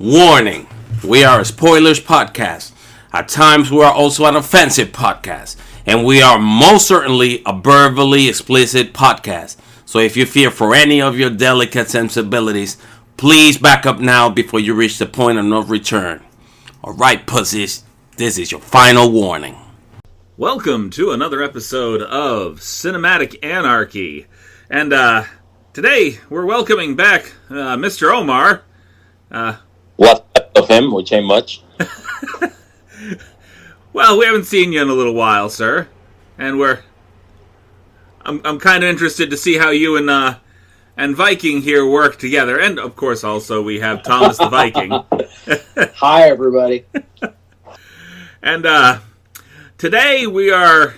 Warning, we are a spoilers podcast. At times we are also an offensive podcast. And we are most certainly a verbally explicit podcast. So if you fear for any of your delicate sensibilities, please back up now before you reach the point of no return. Alright, pussies, this is your final warning. Welcome to another episode of Cinematic Anarchy. And today we're welcoming back Mr. Omar. What of him, which ain't much. Well, we haven't seen you in a little while, sir. And I'm kind of interested to see how you and Viking here work together. And, of course, also we have Thomas the Viking. Hi, everybody. And today we are...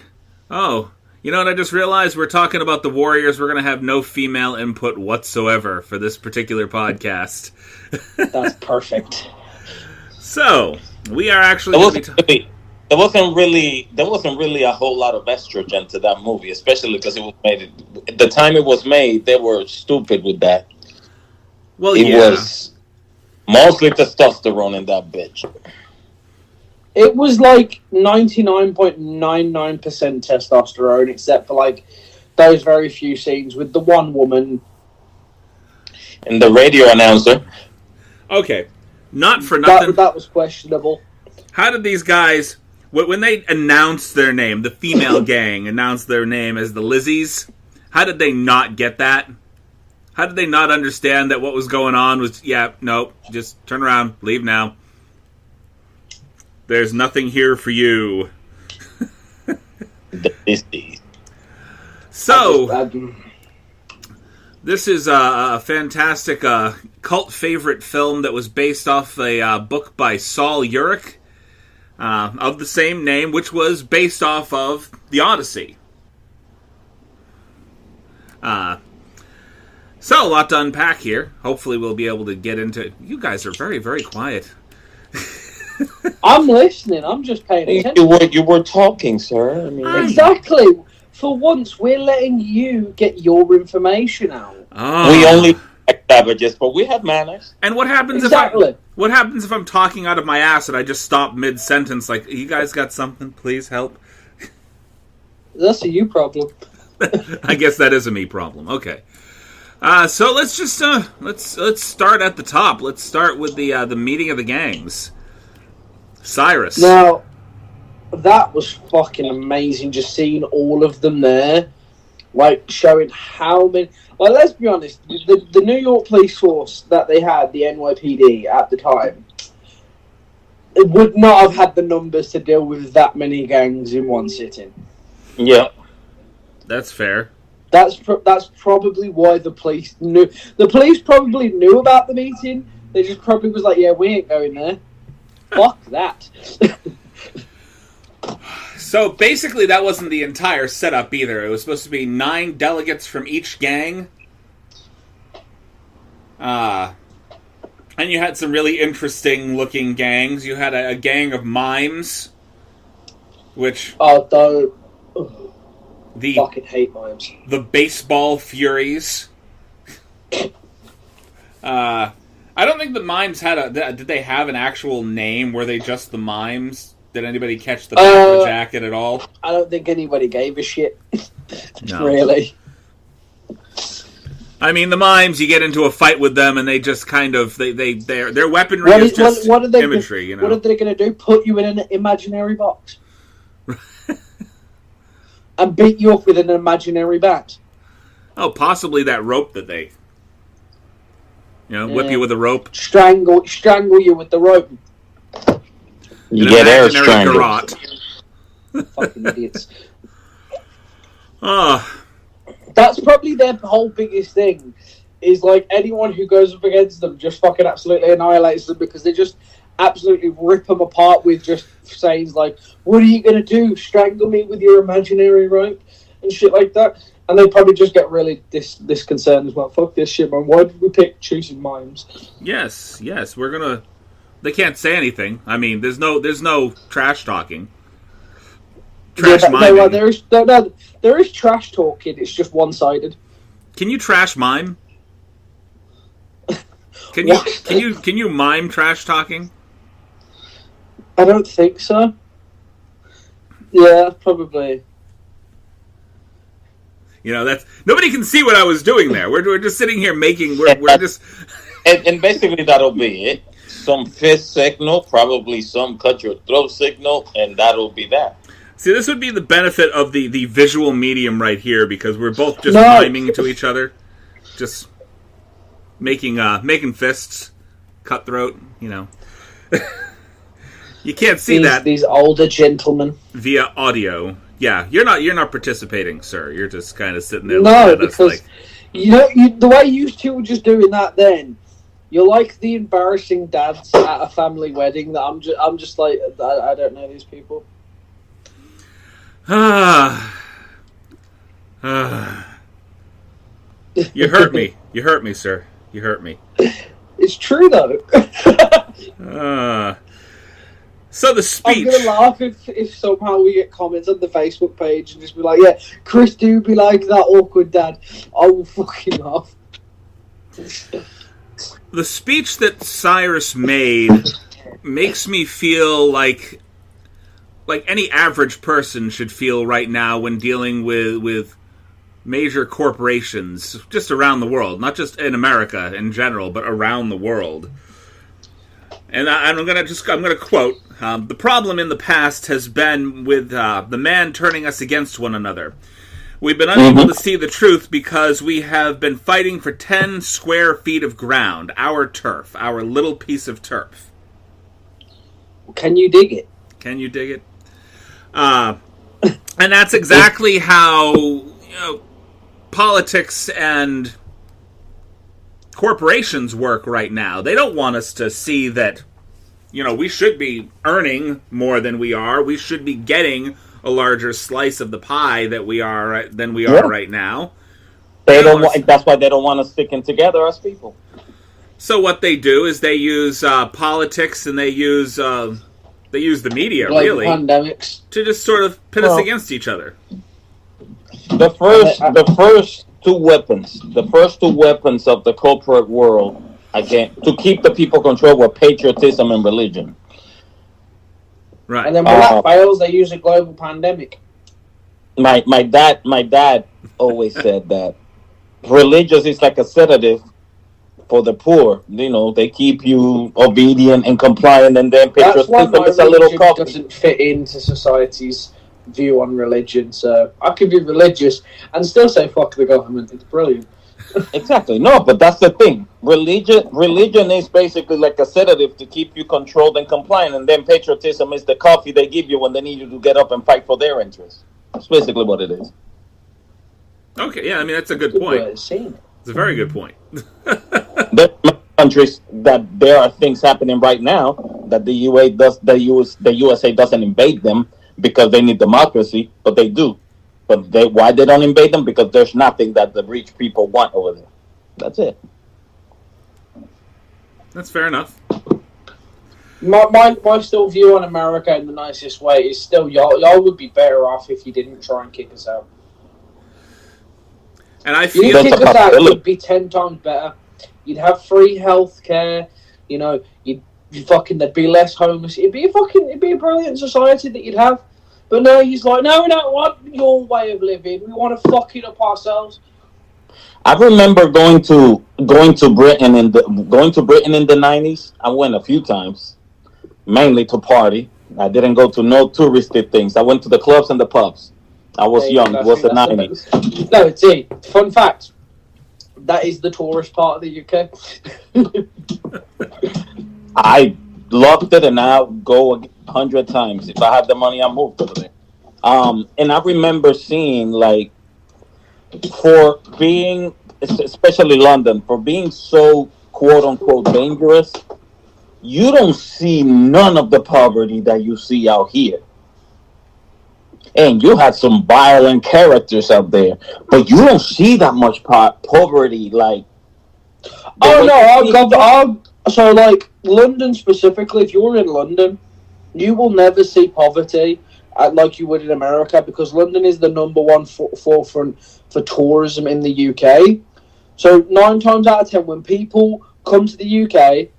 Oh, you know what I just realized? We're talking about the Warriors. We're going to have no female input whatsoever for this particular podcast. That's perfect. So, we are actually... There wasn't really a whole lot of estrogen to that movie, especially because it was made... At the time it was made, they were stupid with that. Well, it was mostly testosterone in that bitch. It was like 99.99% testosterone, except for like those very few scenes with the one woman. And the radio announcer. Okay, not for nothing. That was questionable. How did these guys, when they announced their name, the female gang announced their name as the Lizzies, how did they not get that? How did they not understand that what was going on was, just turn around, leave now. There's nothing here for you. So, this is a fantastic cult favorite film that was based off a book by Saul Urich of the same name, which was based off of The Odyssey. So, a lot to unpack here. Hopefully we'll be able to get into... You guys are very, very quiet. I'm listening. I'm just paying attention. You were talking, sir. I mean, exactly. For once, we're letting you get your information out. Oh. We only like savages, but we have manners. And what happens what happens if I'm talking out of my ass and I just stop mid-sentence? Like, you guys got something? Please help. That's a you problem. I guess that is a me problem. Okay. So let's just let's start at the top. Let's start with the meeting of the gangs. Cyrus. Now, that was fucking amazing, just seeing all of them there, like, showing how many... Like, let's be honest, the New York police force that they had, the NYPD, at the time, it would not have had the numbers to deal with that many gangs in one sitting. Yeah. That's fair. That's probably why the police knew... The police probably knew about the meeting. They just probably was like, yeah, we ain't going there. Fuck that. So basically that wasn't the entire setup either. It was supposed to be 9 delegates from each gang. And you had some really interesting looking gangs. You had a gang of mimes, which... Oh, don't... fucking hate mimes. The Baseball Furies. I don't think the mimes had did they have an actual name? Were they just the mimes? Did anybody catch the back of the jacket at all? I don't think anybody gave a shit. No. Really. I mean, the mimes, you get into a fight with them and they just kind of, their weaponry is just imagery, you know? What are they going to do? Put you in an imaginary box? And beat you up with an imaginary bat? Oh, possibly that rope that they... whip you with a rope. Strangle you with the rope. You get air strangled. Fucking idiots. That's probably their whole biggest thing. Is like anyone who goes up against them just fucking absolutely annihilates them because they just absolutely rip them apart with just sayings like, "What are you gonna do? Strangle me with your imaginary rope?" and shit like that. And they probably just get really disconcerted as well. Fuck this shit, man. Why did we pick choosing mimes? Yes, we're gonna... They can't say anything. I mean, there's no trash talking. Trash miming. No, there is trash talking. It's just one-sided. Can you trash mime? Can you mime trash talking? I don't think so. Yeah, probably. That's nobody can see what I was doing there. We're just sitting here making. We're just. And basically that'll be it. Some fist signal, probably some cut your throat signal, and that'll be that. See, this would be the benefit of the visual medium right here, because we're both just miming to each other, just making fists, cutthroat. You can't see that. These older gentlemen via audio. Yeah, you're not participating, sir. You're just kind of sitting there. No, because the way you two were just doing that then. You're like the embarrassing dads at a family wedding that I'm just like, I don't know these people. You hurt me. You hurt me, sir. You hurt me. It's true, though. So the speech... I'm going to laugh if somehow we get comments on the Facebook page and just be like, yeah, Chris do be like that awkward dad. I will fucking laugh. The speech that Cyrus made makes me feel like any average person should feel right now when dealing with major corporations just around the world, not just in America in general, but around the world. And I'm going to quote, the problem in the past has been with the man turning us against one another. We've been unable to see the truth because we have been fighting for 10 square feet of ground, our turf, our little piece of turf. Can you dig it? Can you dig it? And that's exactly how politics and corporations work right now. They don't want us to see that, we should be earning more than we are. We should be getting a larger slice of the pie that we are right now. That's why they don't want us sticking together as people. So what they do is they use politics and they use the media really pandemics to just sort of pit us against each other. The first two weapons of the corporate world, again, to keep the people controlled were patriotism and religion. Right. And then when that fails, they use a global pandemic. My dad always said that religious is like a sedative for the poor. They keep you obedient and compliant, and then patriotism is a little coffee. Doesn't fit into society's view on religion, so I could be religious and still say fuck the government. It's brilliant. Exactly. No, but that's the thing. Religion is basically like a sedative to keep you controlled and compliant, and then patriotism is the coffee they give you when they need you to get up and fight for their interests. That's basically what it is. Okay, yeah, I mean that's a good point. It's a very good point. There are countries that there are things happening right now that the USA doesn't invade them because they need democracy, but they do. But why they don't invade them? Because there's nothing that the rich people want over there. That's it. That's fair enough. My still view on America in the nicest way is still y'all would be better off if you didn't try and kick us out. And I feel you kick us out, it would be 10 times better. You'd have free healthcare. There'd be less homeless. It'd be a brilliant society that you'd have. But no, he's like, no, we don't want your way of living. We want to fuck it up ourselves. I remember going to Britain in the 90s. I went a few times, mainly to party. I didn't go to no touristy things. I went to the clubs and the pubs. I was young. It was the 90s. No, see, fun fact. That is the tourist part of the UK. I loved it, and I'll go 100 times. If I had the money, I'll move over there. And I remember seeing, like, for being, especially London, for being so quote-unquote dangerous, you don't see none of the poverty that you see out here. And you had some violent characters out there, but you don't see that much poverty, like... Oh, no, so, like, London specifically, if you're in London, you will never see poverty like you would in America, because London is the number one forefront for tourism in the UK. So 9 times out of 10, when people come to the UK,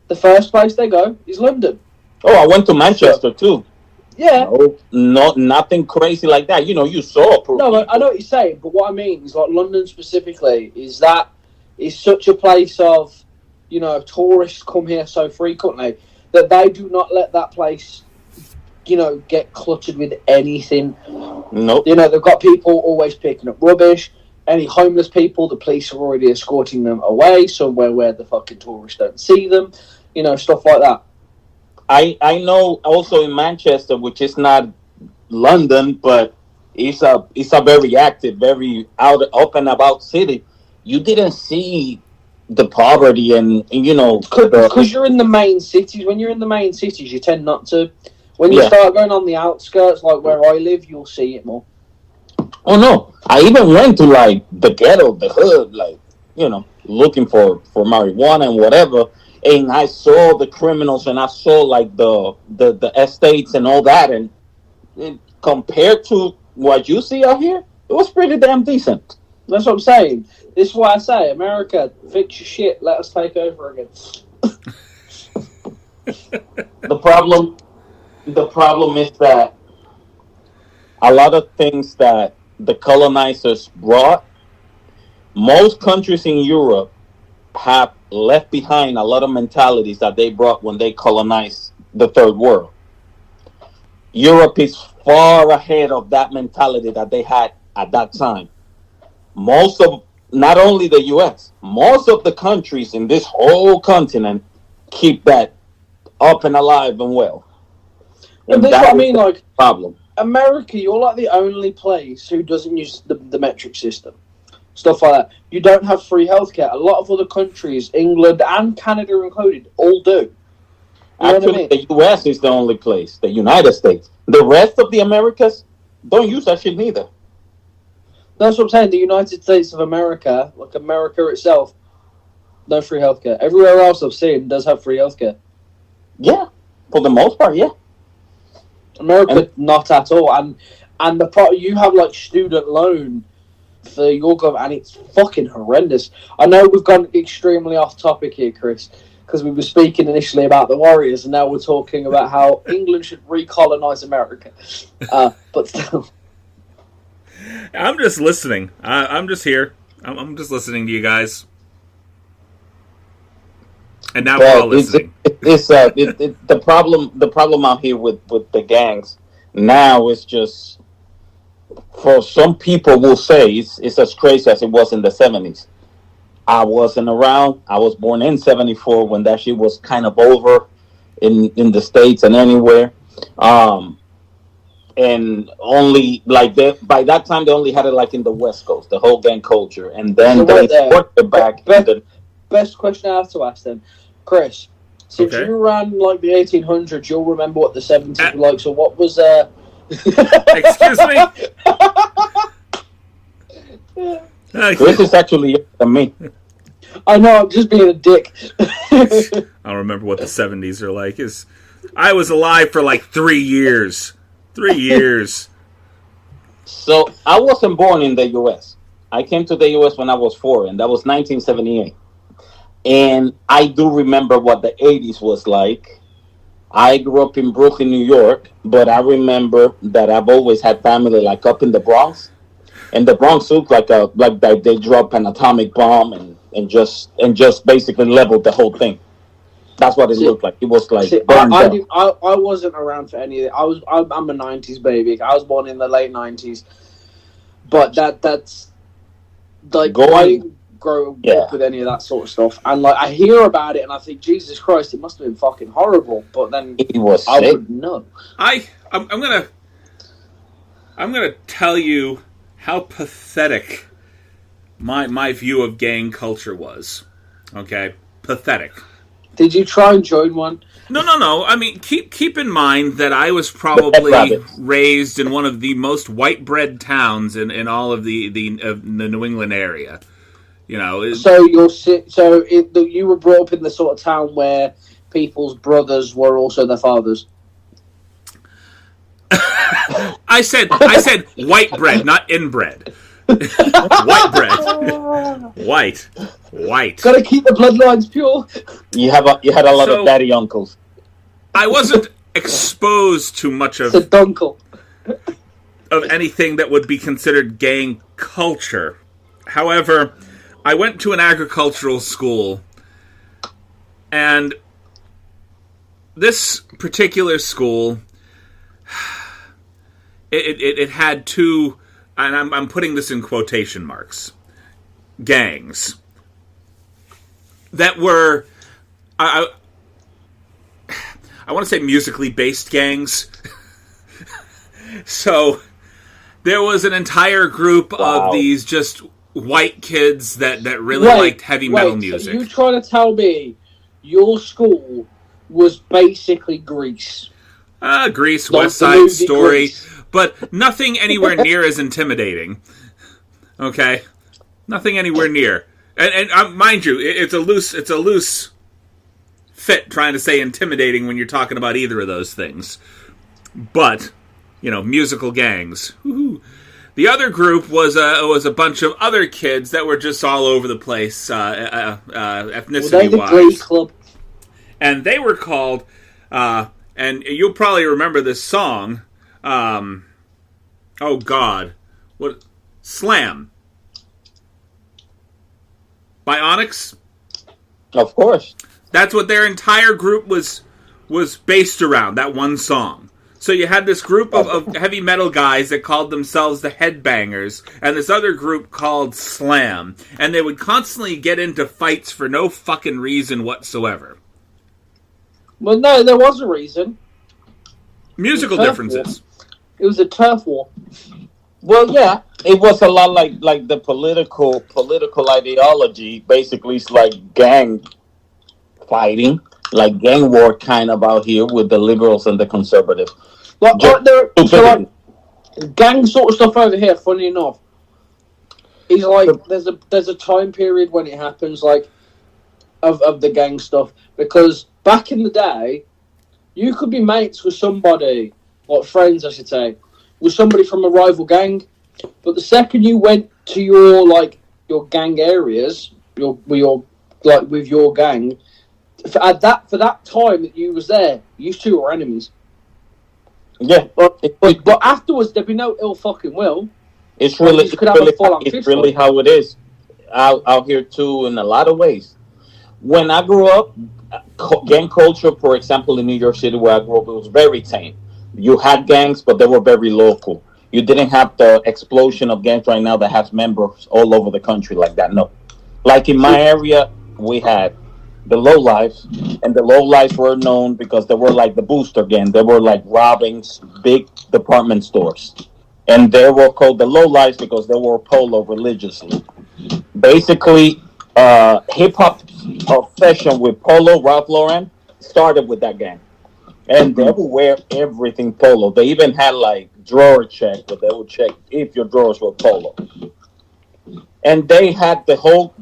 the first place they go is London. Oh, I went to Manchester too. Yeah. No, nothing crazy like that. You saw. No, I know what you're saying, but what I mean is, like, London specifically is such a place of, tourists come here so frequently that they do not let that place, get cluttered with anything. Nope. They've got people always picking up rubbish. Any homeless people, the police are already escorting them away somewhere where the fucking tourists don't see them. Stuff like that. I know also in Manchester, which is not London, but it's a very active, very up and about city. You didn't see the poverty and because you're in the main cities. When you're in the main cities, you tend not to. When you start going on the outskirts, like where I live, you'll see it more. Oh no! I even went to like the ghetto, the hood, like looking for marijuana and whatever. And I saw the criminals, and I saw like the estates and all that, and compared to what you see out here, it was pretty damn decent. That's what I'm saying. This is why I say, America, fix your shit. Let us take over again. The problem is that a lot of things that the colonizers brought, most countries in Europe have left behind a lot of mentalities that they brought when they colonized the third world. Europe is far ahead of that mentality that they had at that time. Not only the US, most of the countries in this whole continent keep that up and alive and well. And that's what I mean, like, problem. America, you're like the only place who doesn't use the metric system. Stuff like that. You don't have free healthcare. A lot of other countries, England and Canada included, all do. Actually, the US is the only place, the United States. The rest of the Americas don't use that shit neither. That's what I'm saying. The United States of America, like America itself, no free healthcare. Everywhere else I've seen does have free healthcare. Yeah, for the most part, yeah. America, not at all. And you have like student loan for your government, and it's fucking horrendous. I know we've gone extremely off topic here, Chris, because we were speaking initially about the Warriors, and now we're talking about how England should recolonize America. But still, I'm just listening. I'm just here. I'm just listening to you guys. And now we're all listening. The problem out here with the gangs now is just, for some people will say it's as crazy as it was in the 70s. I wasn't around. I was born in 74 when that shit was kind of over in the States and anywhere. And only like by that time they only had it like in the West Coast, the whole gang culture, and then they worked it back. Best question I have to ask then, Chris. Since you ran like the 1800s, you'll remember what the 70s were like. So what was Excuse me. Chris is actually younger than me. I know, I'm just being a dick. I don't remember what the 70s are like. I was alive for like 3 years. 3 years. So I wasn't born in the U.S. I came to the U.S. when I was 4, and that was 1978. And I do remember what the 80s was like. I grew up in Brooklyn, New York, but I remember that I've always had family like up in the Bronx. And the Bronx looked like they dropped an atomic bomb and just basically leveled the whole thing. That's what it looked like. It was like burned up. I wasn't around for any of it. I'm a 90s baby. I was born in the late 90s. But that's like I didn't grow up with any of that sort of stuff. And like I hear about it and I think, Jesus Christ, it must have been fucking horrible. But then it was I wouldn't know. I'm gonna tell you how pathetic my view of gang culture was. Okay? Pathetic. Did you try and join one? No. I mean, keep in mind that I was probably raised in one of the most white bread towns in all of the New England area. You know. So you were brought up in the sort of town where people's brothers were also their fathers. I said white bread, not inbred. White bread. White. Gotta keep the bloodlines pure. You had a lot of daddy uncles. I wasn't exposed to much of It's a dunkle. anything that would be considered gang culture. However, I went to an agricultural school, and this particular school, it had two, and I'm putting this in quotation marks, gangs that were, I want to say musically based gangs. So there was an entire group of these just white kids that really liked heavy metal music. So you trying to tell me your school was basically Grease? Grease, Like West Side Story, Grease. but nothing anywhere near as intimidating. Okay, nothing anywhere near. And mind you, it's a loose fit trying to say intimidating when you're talking about either of those things. But musical gangs. Woo-hoo. The other group was a bunch of other kids that were just all over the place, ethnicity-wise. Glee Club. And they were called, and you'll probably remember this song. Oh God, what? Slam by Onyx. Of course. That's what their entire group was based around. That one song. So you had this group of heavy metal guys that called themselves the Headbangers, and this other group called Slam, and they would constantly get into fights for no fucking reason whatsoever. Well, no, there was a reason. Musical differences. It was a turf war. Well, yeah, it was a lot like the political ideology. Basically, it's like gang fighting, like gang war kind of out here with the liberals and the conservatives. Gang sort of stuff over here, funny enough, is like there's a time period when it happens, like of the gang stuff, because back in the day, you could be mates with somebody, like friends, I should say, with somebody from a rival gang, but the second you went to your gang areas, with your gang, for that time that you was there, you two were enemies. Yeah, but afterwards there'd be no ill fucking will. It's really how it is out here too in a lot of ways. When I grew up, gang culture, for example, in New York City where I grew up, it was very tame. You had gangs, but they were very local. You didn't have the explosion of gangs right now that has members all over the country like that. No, like in my area, we had the lowlifes, and the lowlifes were known because they were like the booster gang. They were like robbing big department stores, and they were called the lowlifes because they wore polo religiously. Basically, hip hop obsession with polo, Ralph Lauren, started with that gang, and they would wear everything polo. They even had like drawer check, but they would check if your drawers were polo. And they had that whole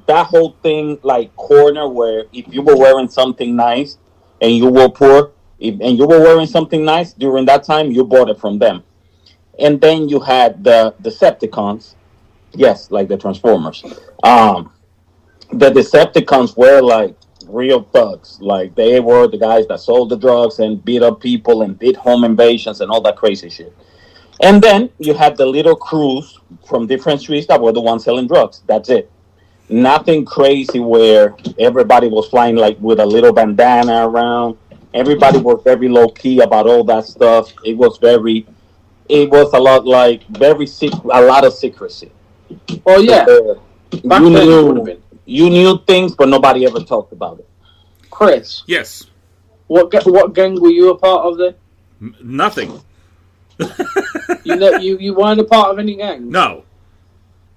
thing like corner where if you were wearing something nice and you were poor, and you were wearing something nice during that time, you bought it from them. And then you had the Decepticons, yes, like the Transformers. The Decepticons were like real thugs, like they were the guys that sold the drugs and beat up people and did home invasions and all that crazy shit. And then you had the little crews from different streets that were the ones selling drugs. That's it. Nothing crazy where everybody was flying like with a little bandana around. Everybody was very low key about all that stuff. It was a lot like a lot of secrecy. Oh yeah. You knew things, but nobody ever talked about it. Chris. Yes. What gang were you a part of then? Nothing. You weren't a part of any gang? No.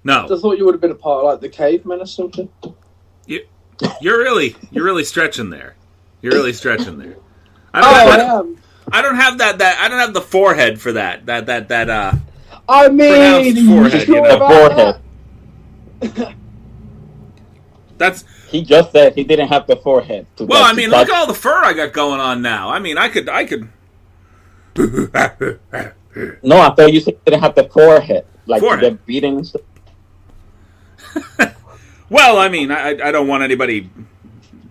I thought you would have been a part of like the Cavemen or something. You're really stretching there. You're really stretching there. I don't have that. I don't have the forehead for that. I mean, forehead. The forehead. That's. He just said he didn't have the forehead. Look at all the fur I got going on now. I mean, I could. No, I thought you said you didn't have the forehead. Like forehead. the beating. Well, I mean, I don't want anybody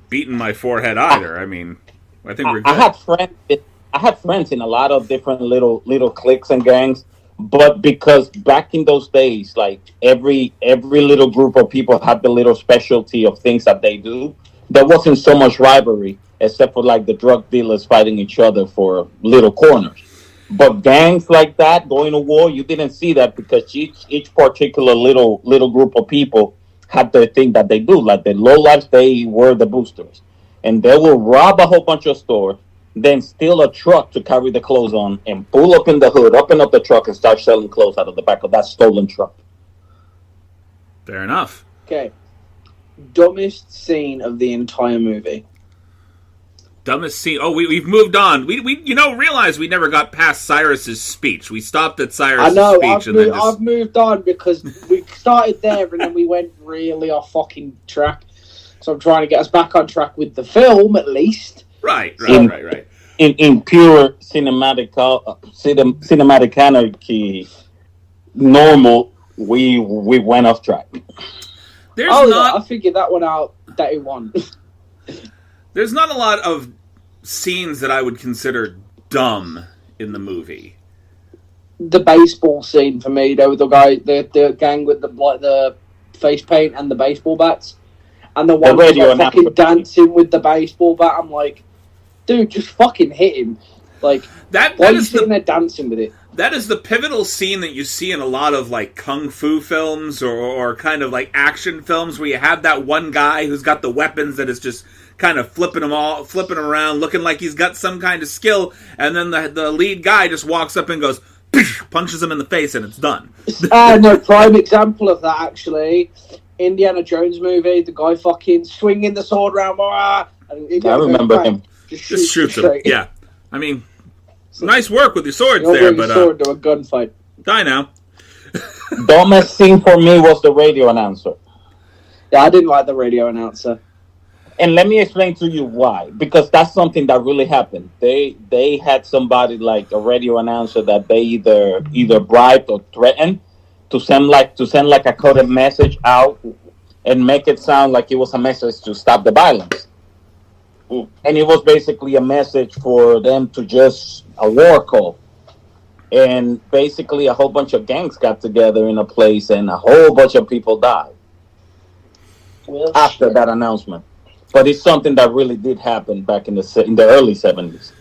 beating my forehead either. I mean, I think we're good. I had friends in a lot of different little cliques and gangs, but because back in those days, like every little group of people had the little specialty of things that they do. There wasn't so much rivalry, except for like the drug dealers fighting each other for little corners. But gangs like that going to war, you didn't see that because each particular little group of people had their thing that they do. Like the low lives, they were the boosters, and they will rob a whole bunch of stores, then steal a truck to carry the clothes on, and pull up in the hood, open up the truck, and start selling clothes out of the back of that stolen truck. Fair enough. Okay. Dumbest scene of the entire movie. Dumbest scene. Oh, we've moved on. We realize we never got past Cyrus's speech. We stopped at Cyrus's speech. I've moved on because we started there and then we went really off fucking track. So I'm trying to get us back on track with the film, at least. Right. In pure cinematic anarchy, normal, we went off track. I figured that one out day one. There's not a lot of scenes that I would consider dumb in the movie. The baseball scene for me, though, with the gang with the face paint and the baseball bats, and the one who's fucking dancing with the baseball bat. I'm like, dude, just fucking hit him. Like, why are you sitting there dancing with it? That is the pivotal scene that you see in a lot of, like, kung fu films or kind of, like, action films where you have that one guy who's got the weapons that is just kind of flipping them around, looking like he's got some kind of skill, and then the lead guy just walks up and goes, punches him in the face, and it's done. No, prime example of that, actually. Indiana Jones movie, the guy fucking swinging the sword around, and I remember him. Just shoots him. Yeah. I mean, nice work with your swords You'll there, bring but a sword to a gunfight. die now. Dumbest scene for me was the radio announcer. Yeah, I didn't like the radio announcer. And let me explain to you why. Because that's something that really happened. They had somebody like a radio announcer that they either bribed or threatened to send like a coded message out and make it sound like it was a message to stop the violence. And it was basically a message for them to just a war call. And basically a whole bunch of gangs got together in a place and a whole bunch of people died after that announcement. But it's something that really did happen back in the early 70s.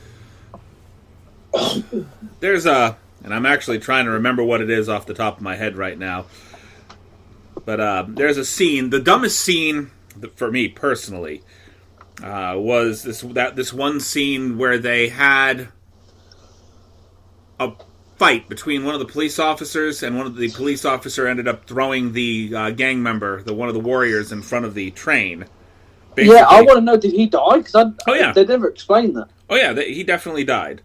There's and I'm actually trying to remember what it is off the top of my head right now. But there's a scene, the dumbest scene for me personally, was this one scene where they had a fight between one of the police officers, and one of the police officer ended up throwing the gang member, one of the warriors, in front of the train. Basically. Yeah, I want to know, did he die? Because they never explained that. Oh yeah, he definitely died.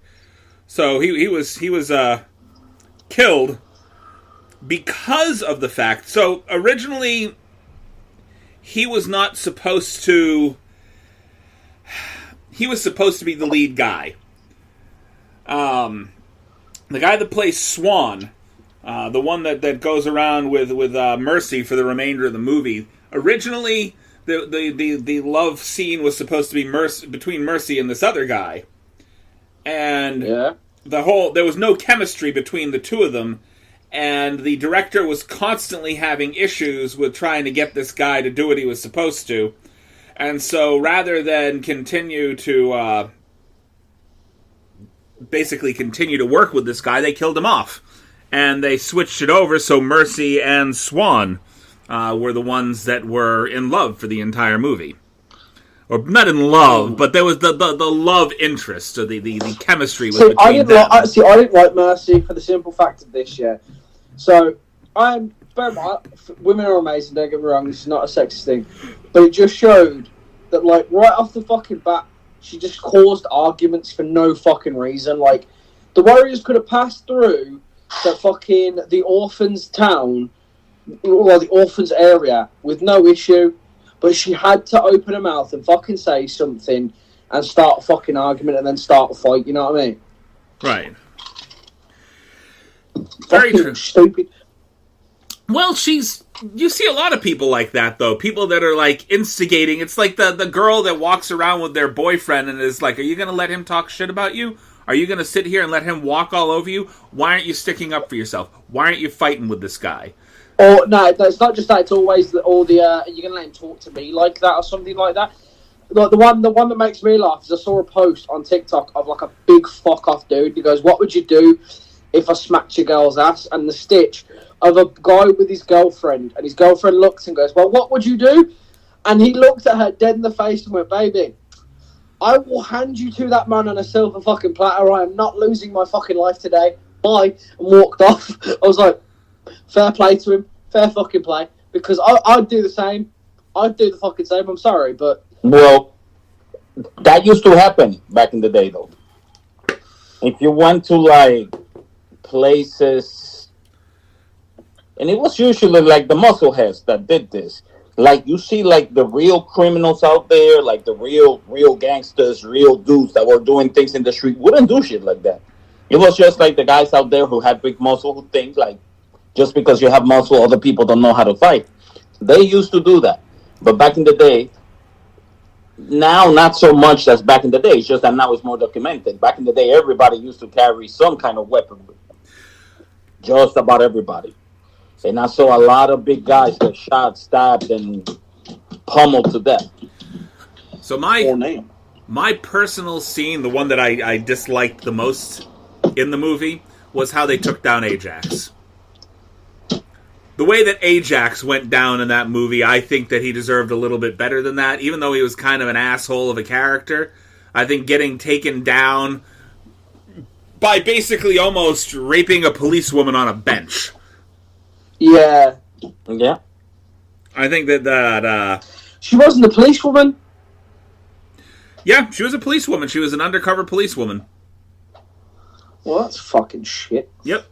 So he was killed because of the fact. So originally, he was not supposed to. He was supposed to be the lead guy. The guy that plays Swan, the one that goes around with Mercy for the remainder of the movie. Originally, the love scene was supposed to be between Mercy and this other guy, and there was no chemistry between the two of them, and the director was constantly having issues with trying to get this guy to do what he was supposed to, and so rather than continue to basically continue to work with this guy, they killed him off, and they switched it over so Mercy and Swan were the ones that were in love for the entire movie. Or not in love, but there was the love interest, so the chemistry was between them. I didn't like Mercy for the simple fact of this, yeah. So, women are amazing, don't get me wrong, this is not a sexist thing, but it just showed that, like, right off the fucking bat, she just caused arguments for no fucking reason. Like, the Warriors could have passed through the orphans town, or the orphans area, with no issue, but she had to open her mouth and fucking say something and start a fucking argument and then start a fight, you know what I mean? Right. Very true. Stupid. Well, you see a lot of people like that, though. People that are, like, instigating. It's like the girl that walks around with their boyfriend and is like, are you going to let him talk shit about you? Are you going to sit here and let him walk all over you? Why aren't you sticking up for yourself? Why aren't you fighting with this guy? Or, no, it's not just that. It's always are you going to let him talk to me like that or something like that? The one that makes me laugh is I saw a post on TikTok of, like, a big fuck-off dude. He goes, what would you do if I smacked your girl's ass? And the stitch of a guy with his girlfriend, and his girlfriend looks and goes, well, what would you do? And he looked at her dead in the face and went, baby, I will hand you to that man on a silver fucking platter. I am not losing my fucking life today. Bye. And walked off. I was like, fair play to him. Fair fucking play. Because I'd do the same. I'd do the fucking same. I'm sorry, but... Well, that used to happen back in the day, though. If you went to, like, places... And it was usually like the muscleheads that did this. Like you see, like the real criminals out there, like the real gangsters, real dudes that were doing things in the street wouldn't do shit like that. It was just like the guys out there who had big muscle who think like just because you have muscle, other people don't know how to fight. They used to do that. But back in the day, now not so much as back in the day. It's just that now it's more documented. Back in the day, everybody used to carry some kind of weapon. Just about everybody. And I saw a lot of big guys get shot, stabbed, and pummeled to death. So my personal scene, the one that I disliked the most in the movie, was how they took down Ajax. The way that Ajax went down in that movie, I think that he deserved a little bit better than that. Even though he was kind of an asshole of a character, I think getting taken down by basically almost raping a policewoman on a bench. Yeah. Yeah. I think that she wasn't a policewoman. Yeah, she was a policewoman. She was an undercover policewoman. Well, that's fucking shit. Yep.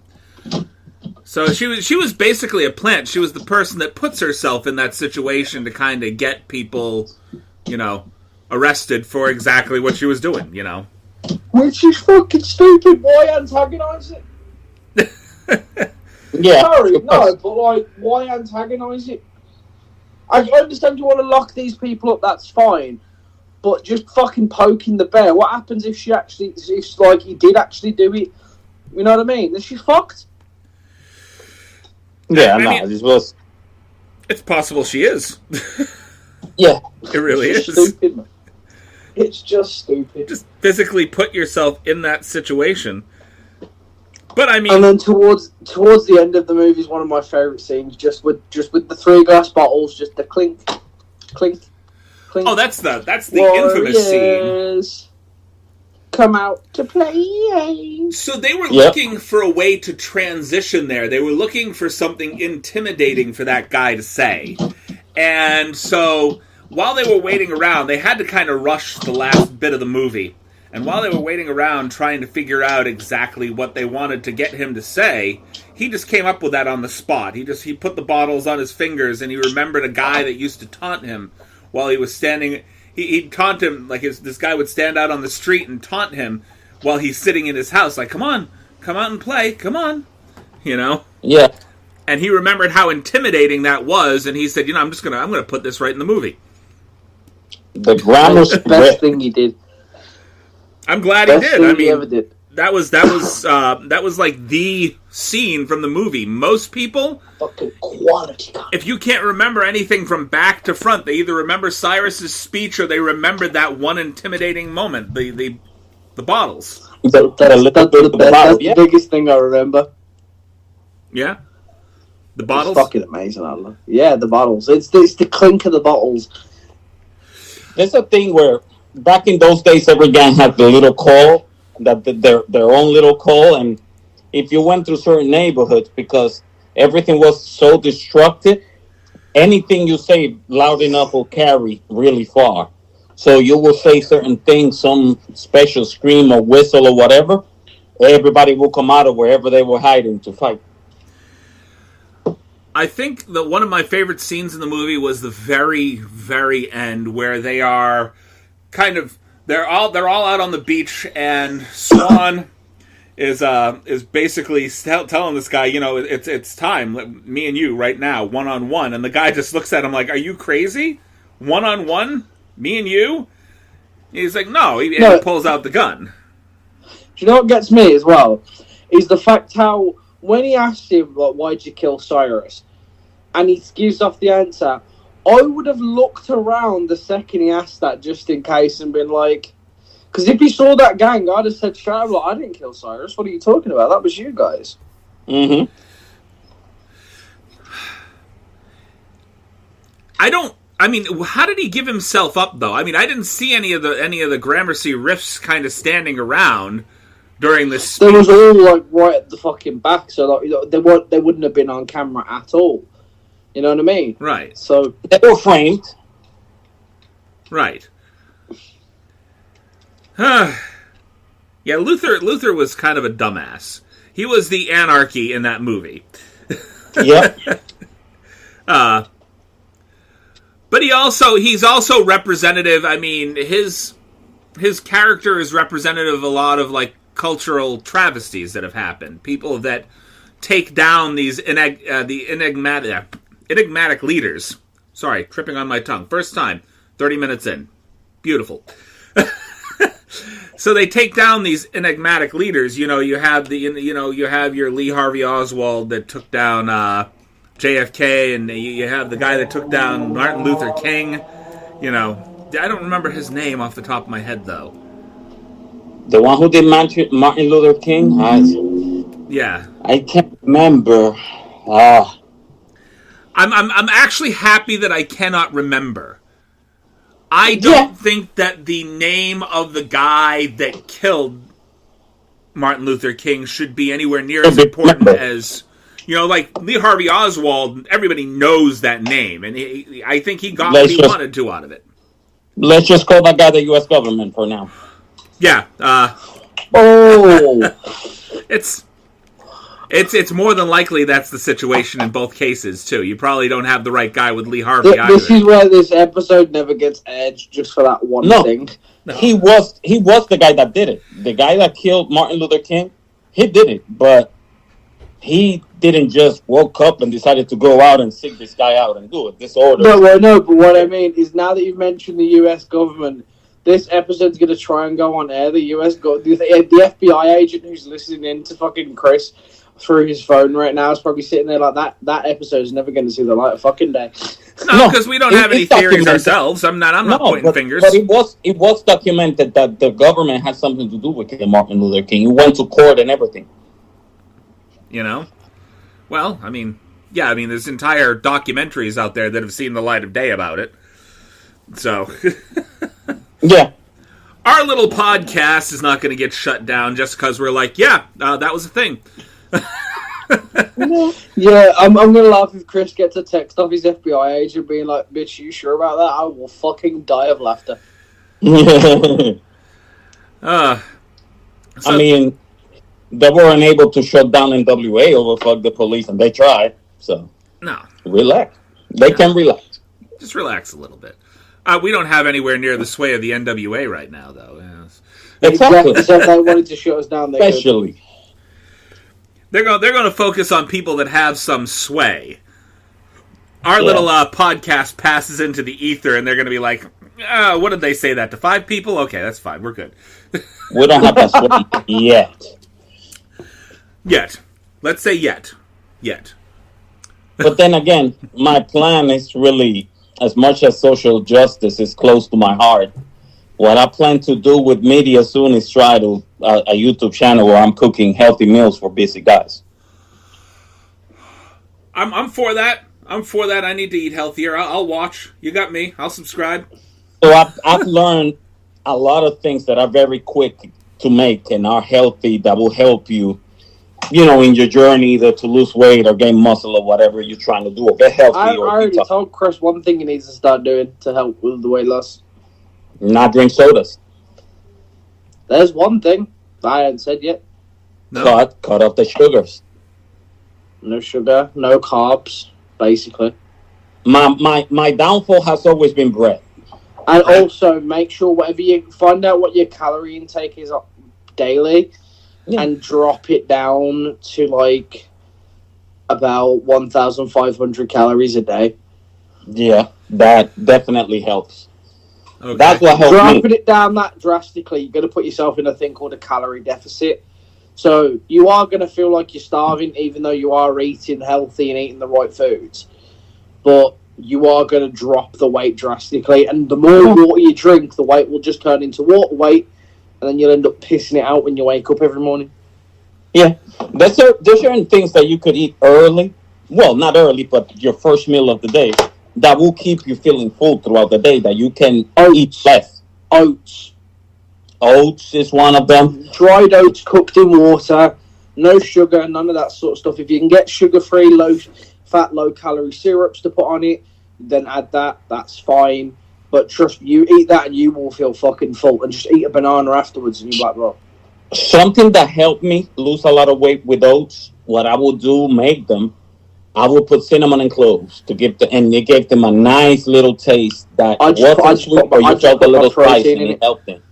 So she was basically a plant. She was the person that puts herself in that situation to kind of get people, arrested for exactly what she was doing, Which is fucking stupid. Why antagonise it? Yeah. Sorry, no, but like, why antagonise it? I understand you want to lock these people up, that's fine. But just fucking poking the bear. What happens if he did actually do it? You know what I mean? Then she's fucked. Yeah, this was... It's possible she is. Yeah. It really is. Stupid, man. It's just stupid. Just physically put yourself in that situation. But I mean, and then towards the end of the movie is one of my favourite scenes, just with the 3 glass bottles, just the clink, clink, clink. Oh, that's the infamous scene. Come out to play. So they were looking for a way to transition there. They were looking for something intimidating for that guy to say. And so while they were waiting around, they had to kind of rush the last bit of the movie. And while they were waiting around trying to figure out exactly what they wanted to get him to say, he just came up with that on the spot. He put the bottles on his fingers, and he remembered a guy that used to taunt him while he was standing. He'd taunt him, like this guy would stand out on the street and taunt him while he's sitting in his house, like, come on, come out and play, come on, Yeah. And he remembered how intimidating that was, and he said, I'm gonna put this right in the movie. The grammar's the best thing he did. I'm glad he did. I mean, ever did. that was like the scene from the movie. Most people, fucking quality. If you can't remember anything from back to front, they either remember Cyrus's speech or they remember that one intimidating moment, the bottles. That's the biggest thing I remember. Yeah, the bottles. It's fucking amazing. I love. Yeah, the bottles. It's the clink of the bottles. There's a thing where back in those days, every gang had the little call, their own little call, and if you went through certain neighborhoods, because everything was so destructive, anything you say loud enough will carry really far. So you will say certain things, some special scream or whistle or whatever, everybody will come out of wherever they were hiding to fight. I think that one of my favorite scenes in the movie was the very, very end, where they are they're all out on the beach, and Swan is basically telling this guy, it's time, me and you right now, 1-on-1, and the guy just looks at him like, are you crazy? 1-on-1, me and you? He's like, no, he pulls out the gun. Do you know what gets me as well? Is the fact how when he asked him, like, why'd you kill Cyrus, and he gives off the answer, I would have looked around the second he asked that just in case and been like, because if he saw that gang, I'd have said straight up, like, I didn't kill Cyrus. What are you talking about? That was you guys. Mm-hmm. How did he give himself up, though? I mean, I didn't see any of the Gramercy riffs kind of standing around during this speech. They was all, like, right at the fucking back, so, like, they wouldn't have been on camera at all. You know what I mean? Right. So they were framed. Right. Yeah, Luther was kind of a dumbass. He was the Anarchy in that movie. Yep. But he's also representative. I mean, his character is representative of a lot of, like, cultural travesties that have happened. People that take down these enigmatic leaders. Sorry, tripping on my tongue. First time, 30 minutes in. Beautiful. So they take down these enigmatic leaders. You have your Lee Harvey Oswald that took down JFK, and you have the guy that took down Martin Luther King. I don't remember his name off the top of my head, though. The one who did Martin Luther King? Yeah. I can't remember. I'm actually happy that I cannot remember. I don't think that the name of the guy that killed Martin Luther King should be anywhere near as important as, like Lee Harvey Oswald. Everybody knows that name, and I think he got what he wanted to out of it. Let's just call that guy the U.S. government for now. Yeah. It's more than likely that's the situation in both cases, too. You probably don't have the right guy with Lee Harvey either. This is where this episode never gets edged, just for that one thing. No. He was the guy that did it. The guy that killed Martin Luther King, he did it. But he didn't just woke up and decided to go out and seek this guy out and do it. Disorder. No, but what I mean is now that you've mentioned the U.S. government, this episode's going to try and go on air. The FBI agent who's listening in to fucking Chris through his phone right now is probably sitting there like that episode is never going to see the light of fucking day. No, because we don't have any theories ourselves. I'm not pointing fingers. But it was documented that the government had something to do with killing Martin Luther King. He went to court and everything. Well, there's entire documentaries out there that have seen the light of day about it. So, yeah. Our little podcast is not going to get shut down just because we're like, that was a thing. Yeah, I'm gonna laugh if Chris gets a text off his FBI agent being like, "Bitch, you sure about that?" I will fucking die of laughter. They weren't able to shut down NWA over fuck the police, and they tried. So no, relax. They can relax. Just relax a little bit. We don't have anywhere near the sway of the NWA right now, though. Yes. Exactly. So if they wanted to shut us down, they especially. could. They're going to focus on people that have some sway. Our little podcast passes into the ether, and they're going to be like, what did they say that to 5 people? Okay, that's fine. We're good. We don't have that sway yet. Yet. Let's say yet. But then again, my plan is really, as much as social justice is close to my heart, what I plan to do with media soon is try to a YouTube channel where I'm cooking healthy meals for busy guys. I'm for that. I need to eat healthier. I'll watch. You got me. I'll subscribe. So I've learned a lot of things that are very quick to make and are healthy that will help you, in your journey either to lose weight or gain muscle or whatever you're trying to do or get healthy. I already told Chris one thing he needs to start doing to help with the weight loss. Not drink sodas. There's one thing I hadn't said yet. No. Cut off the sugars. No sugar, no carbs, basically. My downfall has always been bread. And also make sure find out what your calorie intake is daily. and drop it down to like about 1,500 calories a day. Yeah, that definitely helps. Okay. That's what helped me. Dropping it down that drastically, you're going to put yourself in a thing called a calorie deficit. So you are going to feel like you're starving, even though you are eating healthy and eating the right foods. But you are going to drop the weight drastically. And the more water you drink, the weight will just turn into water weight. And then you'll end up pissing it out when you wake up every morning. Yeah, there's certain things that you could eat early. Well, not early, but your first meal of the day that will keep you feeling full throughout the day that you can eat less. Oats. Oats is one of them. Dried oats cooked in water. No sugar, none of that sort of stuff. If you can get sugar-free, low-fat, low-calorie syrups to put on it, then add that. That's fine. But trust me, you eat that and you will feel fucking full. And just eat a banana afterwards and you're like, bro. Something that helped me lose a lot of weight with oats, what I would do, make them, I would put cinnamon and cloves to give and it gave them a nice little taste that wasn't sweet, but you felt a little spice and it helped them.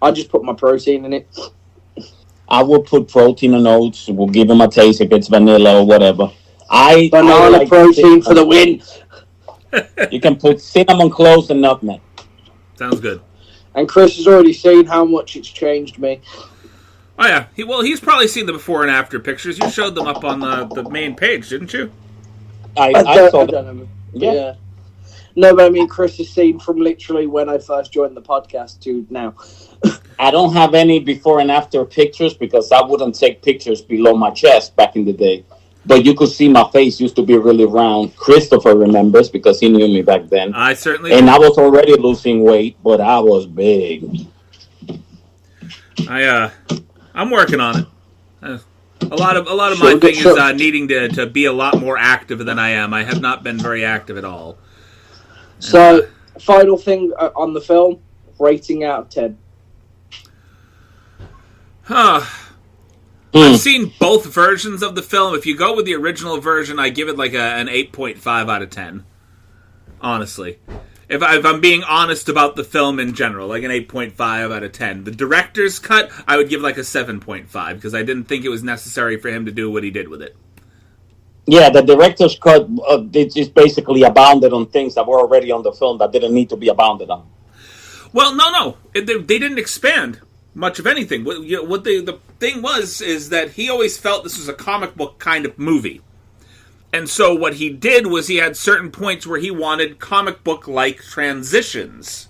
I just put my protein in it. I would put protein in oats. We'll give them a taste if it's vanilla or whatever. Banana like protein for the win. You can put cinnamon, cloves, and nutmeg. Sounds good. And Chris has already seen how much it's changed me. Oh, yeah. He's probably seen the before and after pictures. You showed them up on the main page, didn't you? I saw them. Yeah. No, but I mean, Chris has seen from literally when I first joined the podcast to now. I don't have any before and after pictures because I wouldn't take pictures below my chest back in the day. But you could see my face used to be really round. Christopher remembers because he knew me back then. I certainly And do. I was already losing weight, but I was big. I'm working on it. A lot of my thing is needing to be a lot more active than I am. I have not been very active at all. So, final thing on the film, rating out of 10. I've seen both versions of the film. If you go with the original version, I give it like an 8.5 out of 10. Honestly. If I'm being honest about the film in general, like an 8.5 out of 10. The director's cut, I would give like a 7.5 because I didn't think it was necessary for him to do what he did with it. Yeah, the director's cut it just basically abounded on things that were already on the film that didn't need to be abounded on. Well, no. They didn't expand much of anything. What the thing was is that he always felt this was a comic book kind of movie. And so what he did was he had certain points where he wanted comic book-like transitions.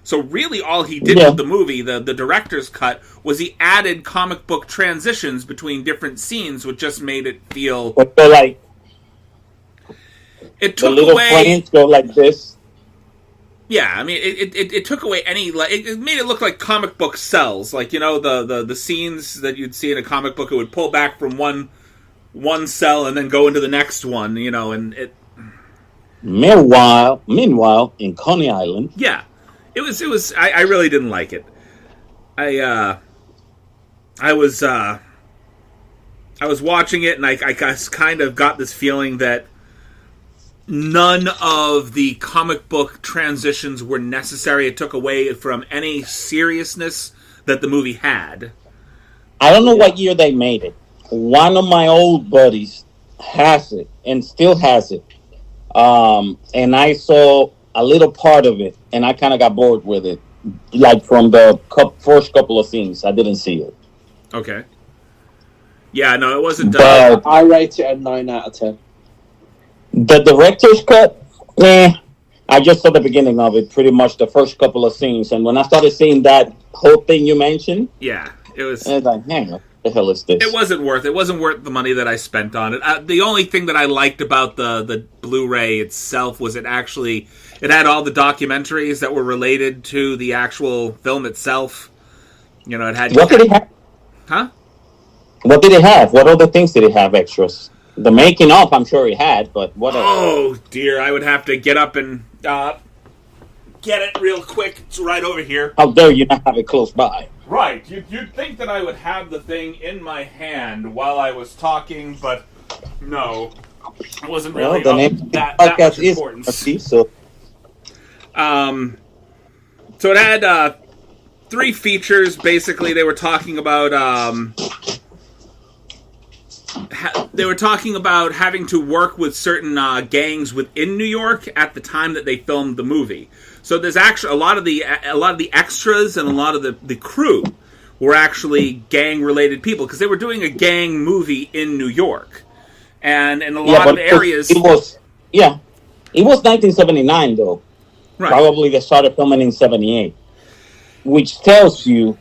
So really all he did with the movie, the director's cut, was he added comic book transitions between different scenes, which just made it feel... But they're like... It took the little away... planes go like this. Yeah, I mean, it took away any... It made it look like comic book cells. Like, you know, the scenes that you'd see in a comic book, it would pull back from one cell and then go into the next one, you know, and it... Meanwhile, in Coney Island... Yeah. It was. I really didn't like it. I was watching it, and I kind of got this feeling that none of the comic book transitions were necessary. It took away from any seriousness that the movie had. I don't know what year they made it. One of my old buddies has it, and still has it. And I saw a little part of it, and I kind of got bored with it. Like from the first couple of scenes, I didn't see it. Okay. Yeah, no, it wasn't. I rate it a 9 out of 10. The director's cut, I just saw the beginning of it, pretty much the first couple of scenes, and when I started seeing that whole thing you mentioned, yeah, it was. I was like, hang on. The hell is this? It wasn't worth the money that I spent on it. The only thing that I liked about the Blu-ray itself was it had all the documentaries that were related to the actual film itself. You know, it had... What did it have? Huh? What did it have? What other things did it have extras? The making of, I'm sure it had, but what else? Oh, dear. I would have to get up and get it real quick. It's right over here. How dare you not have it close by? Right. You'd think that I would have the thing in my hand while I was talking, but no. It wasn't really that much importance. So So it had 3 features. Basically, they were talking about having to work with certain gangs within New York at the time that they filmed the movie. So there's actually a lot of the extras and a lot of the crew were actually gang-related people because they were doing a gang movie in New York, and in a lot of areas. It was 1979 though. Right. Probably they started filming in 78, which tells you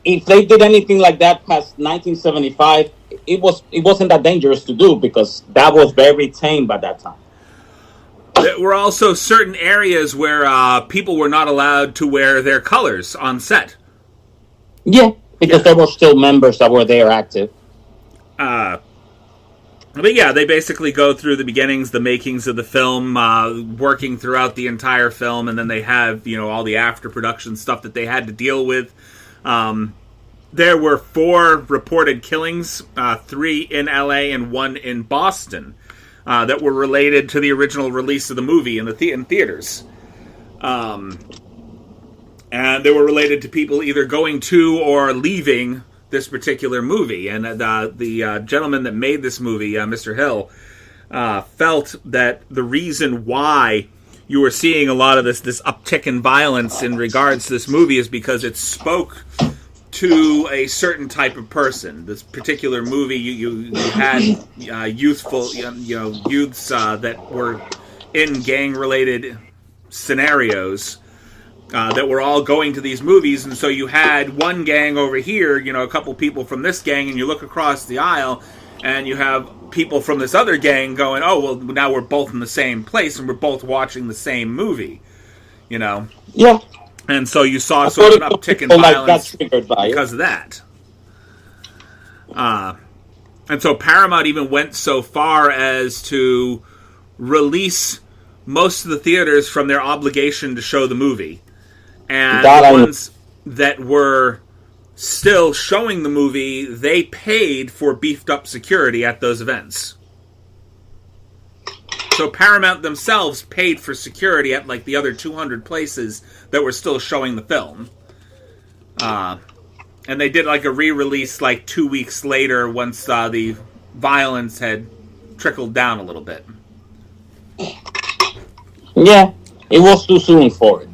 if they did anything like that past 1975, it wasn't that dangerous to do because that was very tame by that time. There were also certain areas where people were not allowed to wear their colors on set. Yeah, because there were still members that were there active. But yeah, they basically go through the beginnings, the makings of the film, working throughout the entire film, and then they have, all the after-production stuff that they had to deal with. There were 4 reported killings, 3 in LA and 1 in Boston, that were related to the original release of the movie in theaters. And they were related to people either going to or leaving this particular movie. And the gentleman that made this movie, Mr. Hill, felt that the reason why you were seeing a lot of this uptick in violence in regards to this movie is because it spoke to a certain type of person. This particular movie, you had youths that were in gang-related scenarios that were all going to these movies, and so you had one gang over here, a couple people from this gang, and you look across the aisle, and you have people from this other gang going, oh, well, now we're both in the same place, and we're both watching the same movie, Yeah. And so you saw sort of an uptick in violence because of that. And so Paramount even went so far as to release most of the theaters from their obligation to show the movie. And the ones that were still showing the movie, they paid for beefed up security at those events. So Paramount themselves paid for security at like the other 200 places that were still showing the film. And they did like a re-release like 2 weeks later once the violence had trickled down a little bit. Yeah, it was too soon for it.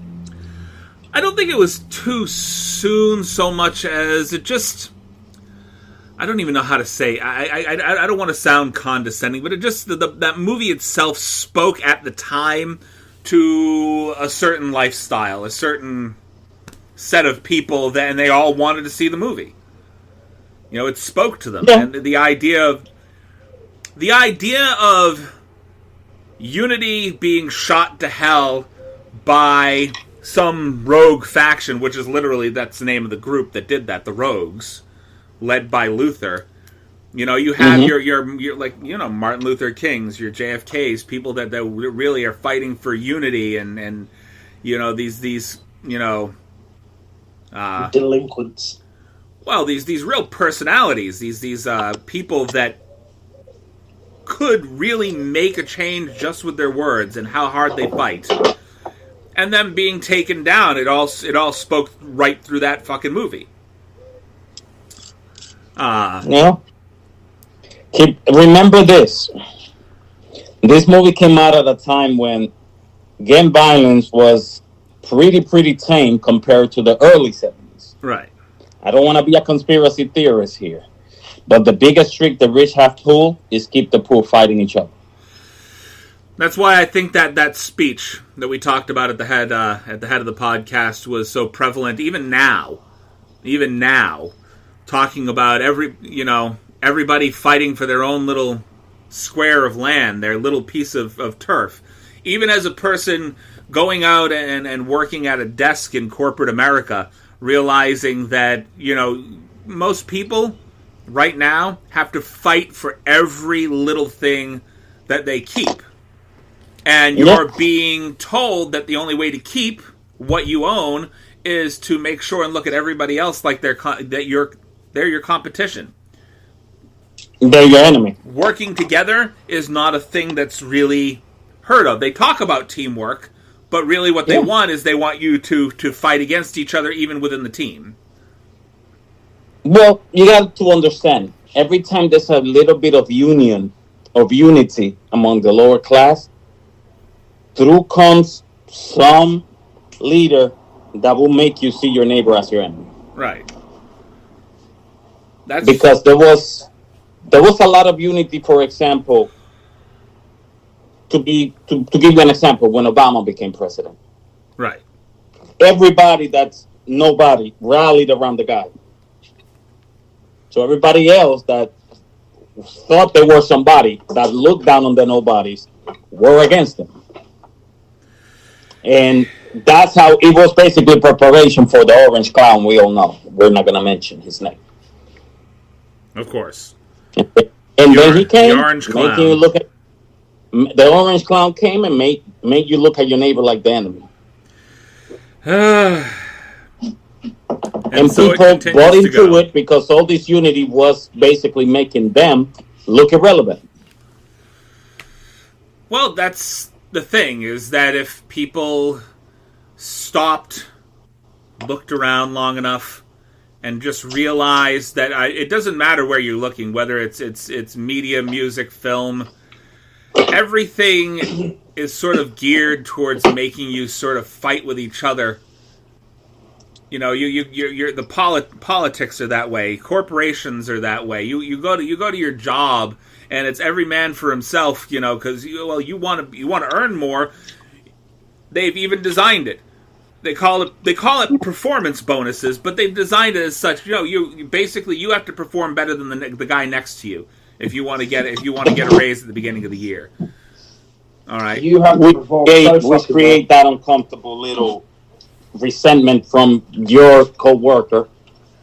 I don't think it was too soon so much as it just... I don't even know how to say. I don't want to sound condescending, but it just... that movie itself spoke at the time to a certain lifestyle, a certain set of people, and they all wanted to see the movie. It spoke to them. Yeah. And the idea of Unity being shot to hell by some rogue faction, which is literally, that's the name of the group that did that, the Rogues, led by Luther. You have your like, Martin Luther Kings, your JFKs, people that really are fighting for unity and these delinquents. Well, these real personalities, these people that could really make a change just with their words and how hard they fight. And them being taken down, it all spoke right through that fucking movie. Remember this. This movie came out at a time when gang violence was pretty tame compared to the early 70s. Right. I don't want to be a conspiracy theorist here, but the biggest trick the rich have pulled is keep the poor fighting each other. That's why I think that speech that we talked about at the head of the podcast was so prevalent. Even now, talking about everybody fighting for their own little square of land, their little piece of turf. Even as a person going out and working at a desk in corporate America, realizing that most people right now have to fight for every little thing that they keep. And you're being told that the only way to keep what you own is to make sure and look at everybody else like they're your competition. They're your enemy. Working together is not a thing that's really heard of. They talk about teamwork, But really what they want is they want you to fight against each other even within the team. Well, you got to understand, every time there's a little bit of unity among the lower class, through comes some leader that will make you see your neighbor as your enemy. Right. Because there was a lot of unity, for example, to give you an example, when Obama became president. Right. Everybody that's nobody rallied around the guy. So everybody else that thought they were somebody, that looked down on the nobodies, were against him. And that's how it was basically preparation for the Orange Clown we all know. We're not going to mention his name. Of course. And then he came, the Orange Clown. making you look at the Orange Clown came and made you look at your neighbor like the enemy. And so people bought into it because all this unity was basically making them look irrelevant. Well, that's the thing, is that if people stopped, looked around long enough, and just realized that it doesn't matter where you're looking, whether it's media, music, film, everything is sort of geared towards making you sort of fight with each other. You know, you're the politics are that way. Corporations are that way. You go to your job, and it's every man for himself. You know, because you want to earn more. They've even designed it. They call it performance bonuses, but they've designed it as such. You know, you basically you have to perform better than the guy next to you if you want to get a raise at the beginning of the year. All right, you have to perform. We create that uncomfortable little resentment from your co-worker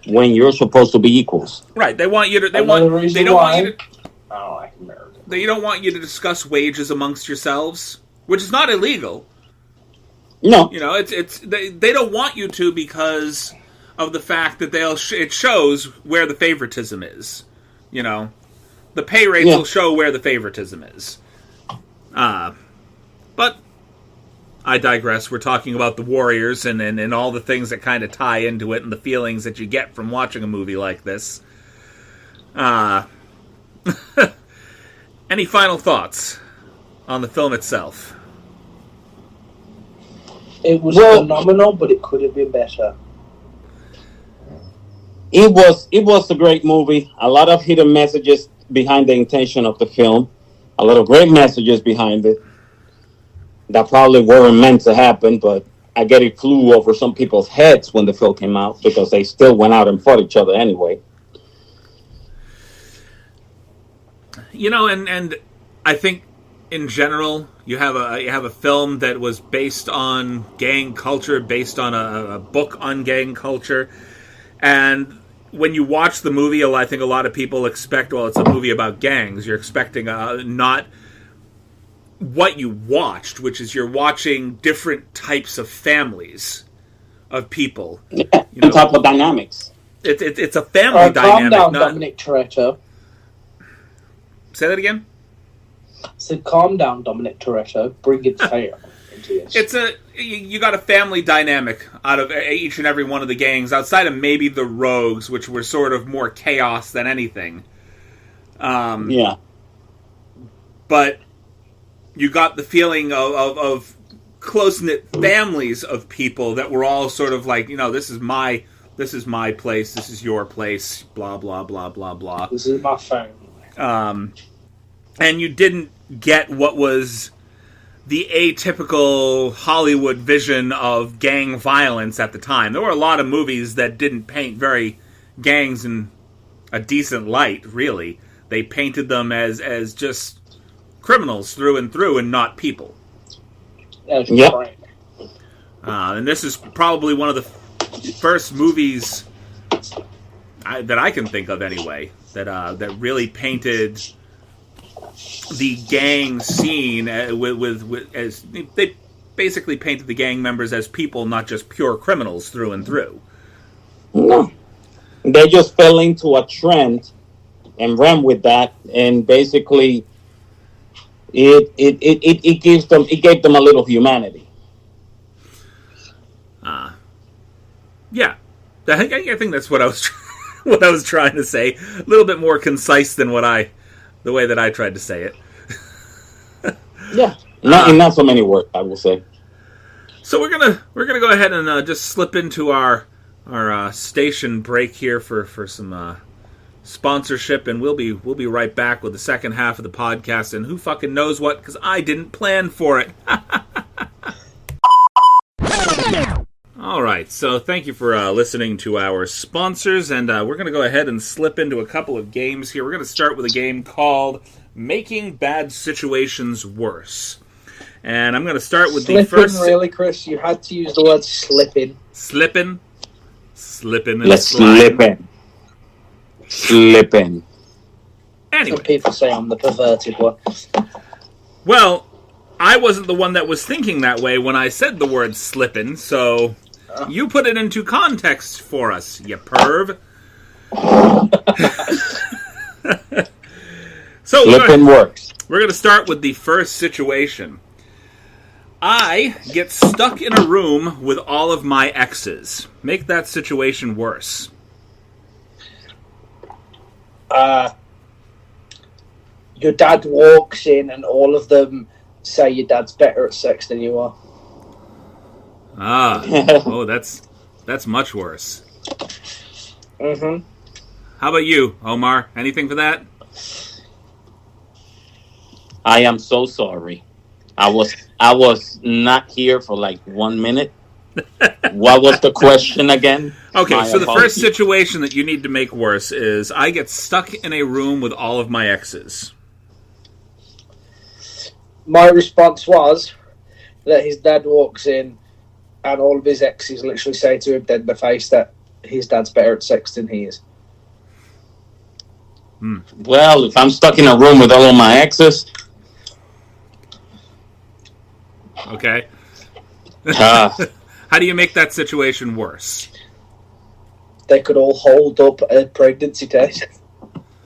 when you're supposed to be equals. Right. They want you to. They don't want you to. I don't like America. They don't want you to discuss wages amongst yourselves, which is not illegal. No. You know, they don't want you to because of the fact that it shows where the favoritism is. You know, the pay rates will show where the favoritism is. But I digress. We're talking about the Warriors and all the things that kind of tie into it and the feelings that you get from watching a movie like this. Any final thoughts on the film itself? It was phenomenal, but it could have been better. It was a great movie. A lot of hidden messages behind the intention of the film. A lot of great messages behind it that probably weren't meant to happen, but I get it flew over some people's heads when the film came out because they still went out and fought each other anyway. You know, and I think in general, you have a film that was based on gang culture, based on a book on gang culture, and when you watch the movie, I think a lot of people expect, well, it's a movie about gangs. You're expecting not what you watched, which is you're watching different types of families of people. Yeah, type of dynamics. It's a family dynamic. Calm down, Dominic Toretto. Say that again? I said, calm down, Dominic Toretto. Bring it fair into this. You got a family dynamic out of each and every one of the gangs, outside of maybe the Rogues, which were sort of more chaos than anything. Yeah. But you got the feeling of close-knit families of people that were all sort of like, you know, this is my place, this is your place, blah, blah, blah, blah, blah. This is my family. And you didn't get what was the atypical Hollywood vision of gang violence at the time. There were a lot of movies that didn't paint gangs in a decent light, really. They painted them as just criminals through and through and not people. Yep. And this is probably one of the first movies that I can think of anyway that really painted the gang scene with as they basically painted the gang members as people, not just pure criminals through and through. No, they just fell into a trend and ran with that, and basically it gave them a little humanity. Yeah, I think that's what I was what I was trying to say. A little bit more concise than the way that I tried to say it. Yeah, not so many words, I will say. So we're gonna go ahead and just slip into our station break here for some sponsorship, and we'll be right back with the second half of the podcast. And who fucking knows what? Because I didn't plan for it. All right, so thank you for listening to our sponsors, and we're going to go ahead and slip into a couple of games here. We're going to start with a game called Making Bad Situations Worse. And I'm going to start with the first... Really, Chris? You had to use the word slipping. Slipping? Slipping and Let's sliding. Slipping. Anyway. Some people say I'm the perverted one. Well, I wasn't the one that was thinking that way when I said the word slipping, so... You put it into context for us, you perv. So Flipping works. We're going to start with the first situation. I get stuck in a room with all of my exes. Make that situation worse. Your dad walks in and all of them say your dad's better at sex than you are. Oh, that's much worse. Mm-hmm. How about you, Omar? Anything for that? I am so sorry. I was not here for like 1 minute. What was the question again? Okay, so the first situation that you need to make worse is I get stuck in a room with all of my exes. My response was that his dad walks in and all of his exes literally say to him dead in the face that his dad's better at sex than he is. Well, if I'm stuck in a room with all of my exes... Okay. How do you make that situation worse? They could all hold up a pregnancy test.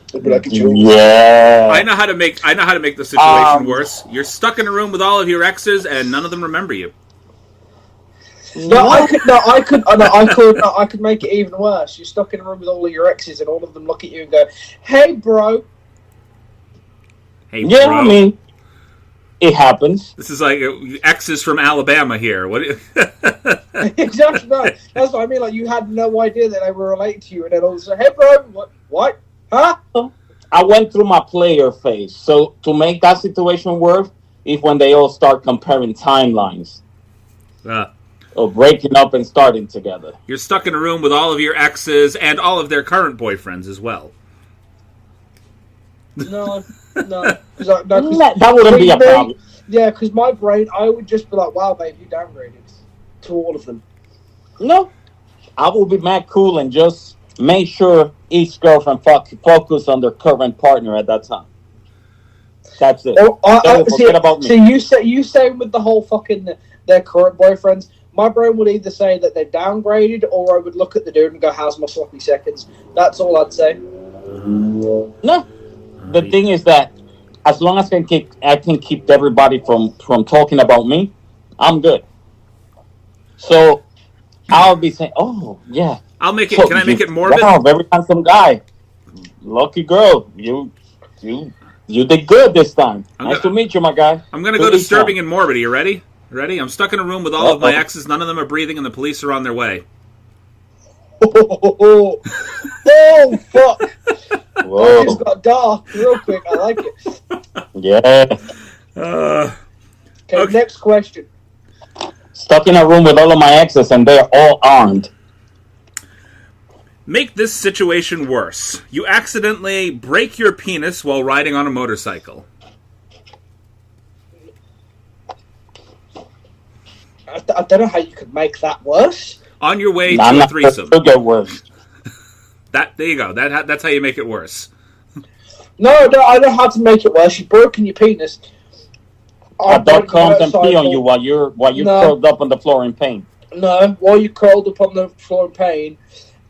It'd be like a joke. Yeah. I know how to make the situation worse. You're stuck in a room with all of your exes and none of them remember you. I could make it even worse. You're stuck in a room with all of your exes, and all of them look at you and go, "Hey, bro." Hey, yeah, bro. I mean, it happens. This is like exes from Alabama here. What? Exactly. No, that's what I mean. Like you had no idea that they were related to you, and then all of a sudden, "Hey, bro, what? Huh?" I went through my player phase, so to make that situation worse is when they all start comparing timelines. Or breaking up and starting together. You're stuck in a room with all of your exes and all of their current boyfriends as well. No. That wouldn't be a problem. Yeah, because my brain, I would just be like, "Wow, babe, you downgraded to all of them." No, I will be mad cool and just make sure each girlfriend focus on their current partner at that time. That's it. Forget about me. So you say with the whole fucking their current boyfriends. My brain would either say that they're downgraded, or I would look at the dude and go, "How's my sloppy seconds?" That's all I'd say. No, the thing is that as long as I can keep everybody from talking about me, I'm good. So I'll be saying, "Oh yeah." I'll make it. Can I make it morbid? Wow, very handsome guy. Lucky girl. You did good this time. Nice to meet you, my guy. I'm gonna go disturbing and morbid. Are you ready? Ready? I'm stuck in a room with all of my exes. None of them are breathing, and the police are on their way. Oh, fuck. Whoa. It's got dark real quick. I like it. Yeah. Okay, next question. Stuck in a room with all of my exes, and they're all armed. Make this situation worse. You accidentally break your penis while riding on a motorcycle. I don't know how you could make that worse. On your way to a threesome. It'll get worse. There you go. That's how you make it worse. No, I know how to make it worse. You've broken your penis. A dog comes and pee on you while you're curled up on the floor in pain. No, while you're curled up on the floor in pain,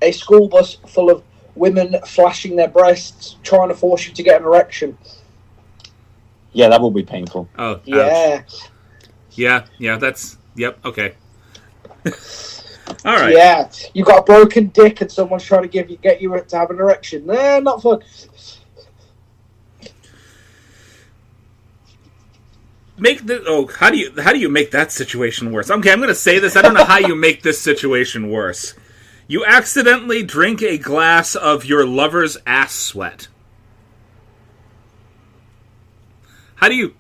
a school bus full of women flashing their breasts, trying to force you to get an erection. Yeah, that will be painful. Oh, yeah. Ouch. Yeah, that's... Yep, okay. All right. Yeah, you got a broken dick and someone's trying to get you to have an erection. Nah, not fun. How do you make that situation worse? Okay, I'm going to say this. I don't know how you make this situation worse. You accidentally drink a glass of your lover's ass sweat. How do you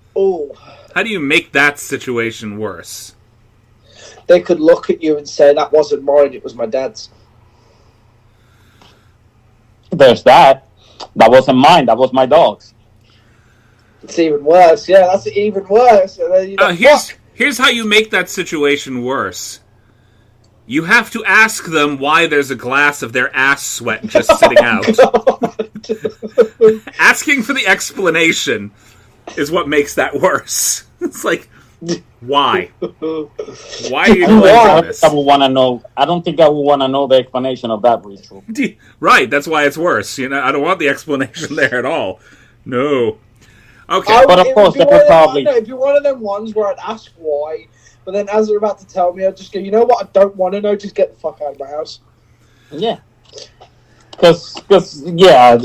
make that situation worse? They could look at you and say, that wasn't mine, it was my dad's. There's that. That wasn't mine, that was my dog's. It's even worse. Yeah, that's even worse. And then here's how you make that situation worse. You have to ask them why there's a glass of their ass sweat just sitting out. Asking for the explanation is what makes that worse. It's like, why? Why are you doing this? I don't think I would want to know the explanation of that ritual. Right, that's why it's worse. I don't want the explanation there at all. No. Okay. But of course, if you're one of them ones where I'd ask why, but then as they're about to tell me, I'd just go, you know what, I don't want to know, just get the fuck out of my house. Yeah. Because yeah,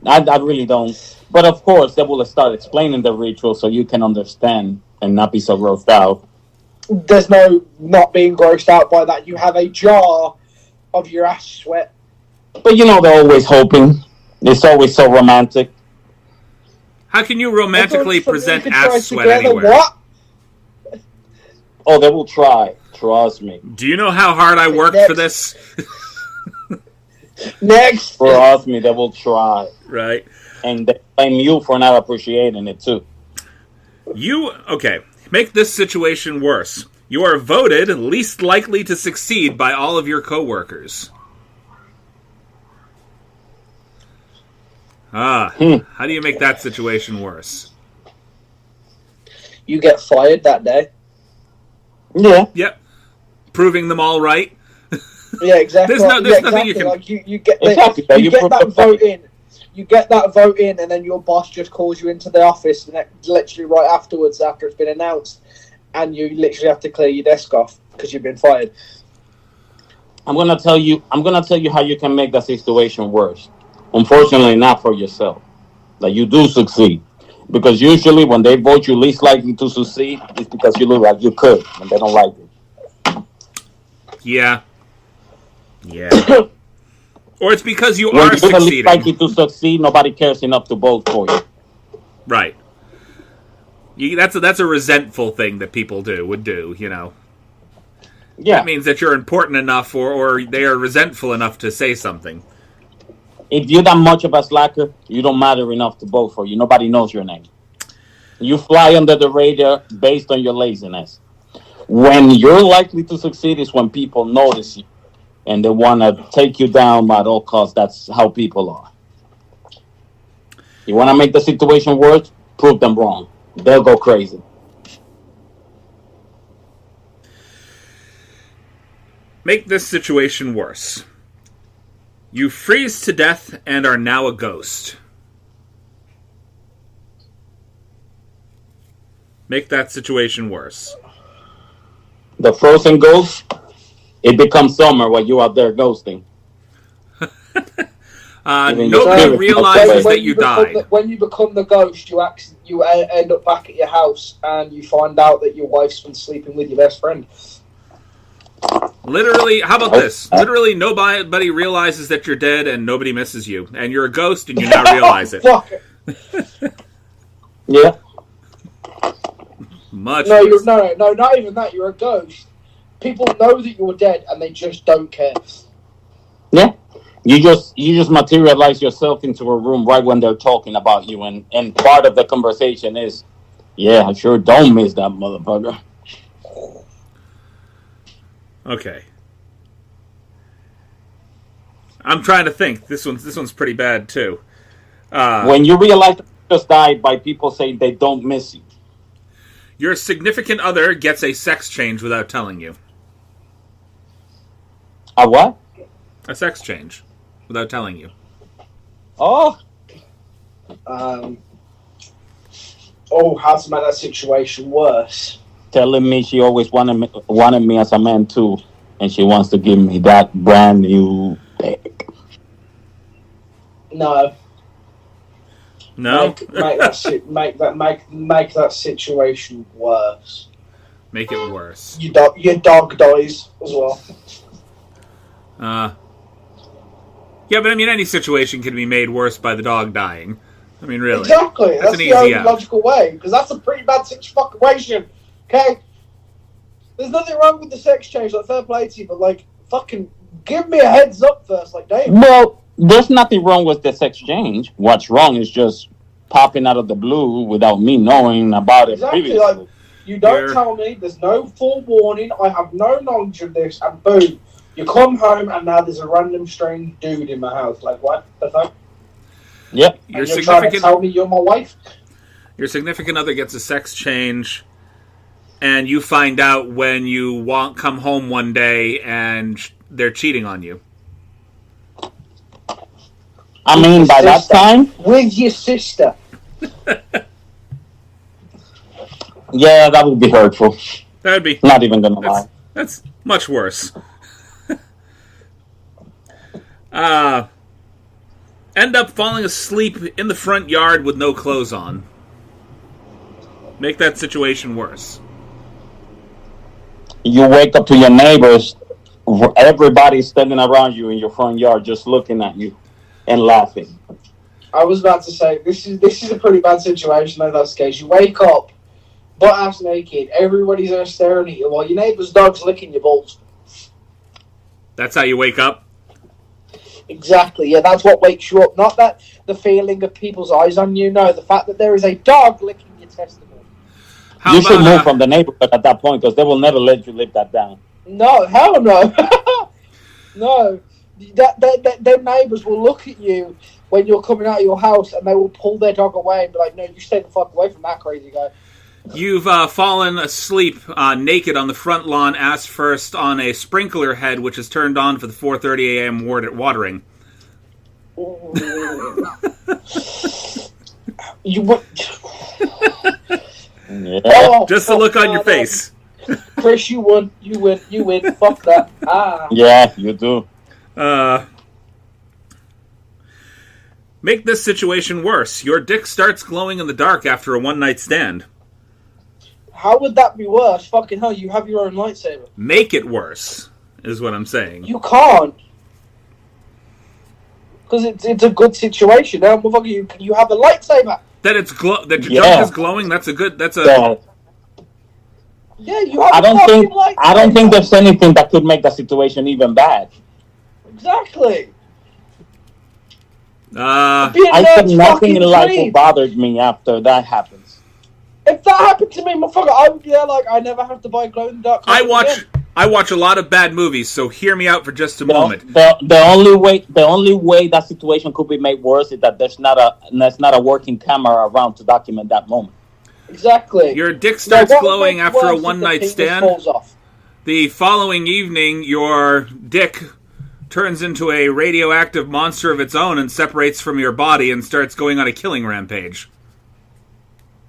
I really don't. But of course, they will start explaining the ritual so you can understand and not be so grossed out. There's no not being grossed out by that. You have a jar of your ass sweat. But they're always hoping. It's always so romantic. How can you romantically present ass sweat anywhere? What? Oh, they will try. Trust me. Do you know how hard I worked for this? Next. Trust me, they will try. Right. And they blame you for not appreciating it, too. Make this situation worse. You are voted least likely to succeed by all of your coworkers. How do you make that situation worse? You get fired that day. Yeah. Yep. Proving them all right. Yeah, exactly. There's nothing you can. Like you get that vote in. You get that vote in, and then your boss just calls you into the office, and literally right afterwards, after it's been announced, and you literally have to clear your desk off because you've been fired. I'm gonna tell you how you can make that situation worse. Unfortunately, not for yourself. That you do succeed, because usually when they vote you least likely to succeed, it's because you look like you could, and they don't like it. Yeah. Or it's because you are succeeding. When you're least likely to succeed, nobody cares enough to vote for you. Right. That's a resentful thing that people would do. Yeah. That means that you're important enough, or they are resentful enough to say something. If you're that much of a slacker, you don't matter enough to vote for you. Nobody knows your name. You fly under the radar based on your laziness. When you're likely to succeed is when people notice you and they want to take you down at all costs. That's how people are. You want to make the situation worse? Prove them wrong. They'll go crazy. Make this situation worse. You freeze to death and are now a ghost. Make that situation worse. The frozen ghost, it becomes summer while you're out there ghosting. Nobody realizes that you died. When you become the ghost, you end up back at your house and you find out that your wife's been sleeping with your best friend. Literally, how about this? Literally, nobody realizes that you're dead and nobody misses you. And you're a ghost and you now realize it. Yeah. Much no, not even that. You're a ghost. People know that you're dead and they just don't care. Yeah. You just materialize yourself into a room right when they're talking about you, and part of the conversation is, yeah, I sure don't miss that motherfucker. Okay. I'm trying to think. This one's pretty bad too. When you realize you just died by people saying they don't miss you. Your significant other gets a sex change without telling you. A what? A sex change without telling you. Oh. How to make that situation worse? telling me she always wanted me as a man too, and she wants to give me that brand new dick. No. No? Make that situation worse. Make it worse. Your dog dies as well. Yeah, but I mean, any situation can be made worse by the dog dying. I mean, really. Exactly. That's an the easy only out. logical way, because that's a pretty bad situation. Okay? There's nothing wrong with the sex change, like, fair play to you, but, like, fucking give me a heads up first, like, damn. Well, there's nothing wrong with this exchange. What's wrong is just popping out of the blue without me knowing about it previously. Like, you don't tell me, there's no forewarning, I have no knowledge of this, and boom, you come home and now there's a random strange dude in my house. Like, what the fuck? Yep. You're trying to tell me you're my wife? Your significant other gets a sex change, and you find out when you won't come home one day and they're cheating on you. I mean, by that time... With your sister. Yeah, that would be hurtful. That would be... Not even gonna lie. That's much worse. End up falling asleep in the front yard with no clothes on. Make that situation worse. You wake up to your neighbors, everybody's standing around you in your front yard just looking at you and laughing. I was about to say, this is a pretty bad situation if that's the case. You wake up, butt-ass naked, everybody's there staring at you while your neighbour's dog's licking your balls. That's how you wake up? Exactly, yeah, that's what wakes you up. Not that the feeling of people's eyes on you, no, the fact that there is a dog licking your testicle. You should move from the neighborhood at that point, because they will never let you live that down. No, hell no. No. Their neighbours will look at you when you're coming out of your house and they will pull their dog away and be like, no, you stay the fuck away from that crazy guy. You've fallen asleep naked on the front lawn, ass first, on a sprinkler head which is turned on for the 4:30 a.m. watering. You would... Yeah. Oh, just the look on your face. Chris, you win. Fuck that. Yeah, you do. Make this situation worse. Your dick starts glowing in the dark after a one-night stand. How would that be worse? Fucking hell, you have your own lightsaber. Make it worse, is what I'm saying. You can't. Because it's a good situation. Now, motherfucker, you have a lightsaber. That your junk is glowing. That's a. Yeah, you have. I don't think there's anything that could make the situation even bad. Exactly. I think nothing in life will bother me after that happens. If that happened to me, motherfucker, I would be like, I never have to buy glow-in-the-dark. I watch a lot of bad movies, so hear me out for just a moment. The only way that situation could be made worse is that there's not a working camera around to document that moment. Exactly. Your dick starts glowing after a one-night stand. The following evening, your dick turns into a radioactive monster of its own and separates from your body and starts going on a killing rampage.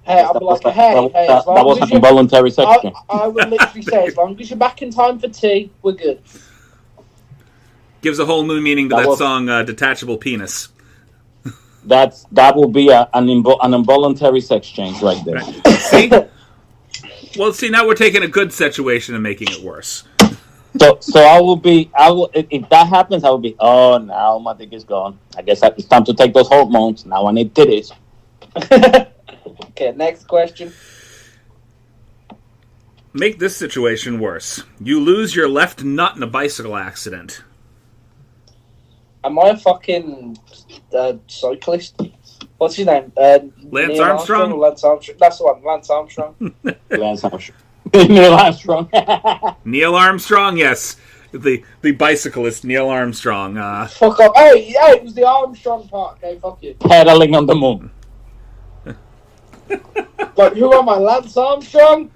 Hey, I'll be like, that was an involuntary section. I would literally say, as long as you're back in time for tea, we're good. Gives a whole new meaning to that song, Detachable Penis. That will be an involuntary sex change right there. Right. See? Well, see, now we're taking a good situation and making it worse. So I will if that happens, I will be, oh, now my dick is gone. I guess it's time to take those hormones. Now I need titties. Okay, next question. Make this situation worse. You lose your left nut in a bicycle accident. Am I a fucking cyclist? What's his name? Lance Armstrong? Lance Armstrong. That's the one. Lance Armstrong. Lance Armstrong. Neil Armstrong. Neil Armstrong, yes. The bicyclist, Neil Armstrong. Fuck up. Hey, it was the Armstrong part. Okay, fuck you. Pedaling on the moon. But who am I, Lance Armstrong?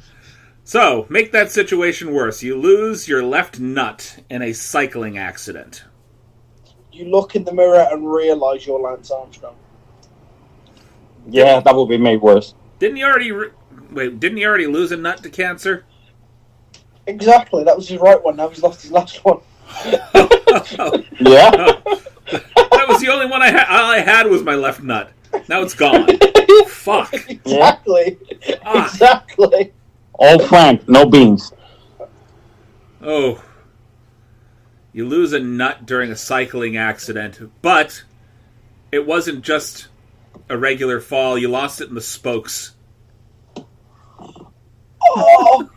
So, make that situation worse. You lose your left nut in a cycling accident. You look in the mirror and realise you're Lance Armstrong. Yeah, that will be made worse. Didn't you already Wait, didn't he already lose a nut to cancer? Exactly, that was his right one. Now he's lost his last one. Yeah. That was the only one I had. All I had was my left nut. Now it's gone. Fuck. Exactly. Ah. Exactly. All Frank, no beans. Oh. You lose a nut during a cycling accident, but it wasn't just a regular fall. You lost it in the spokes. Oh,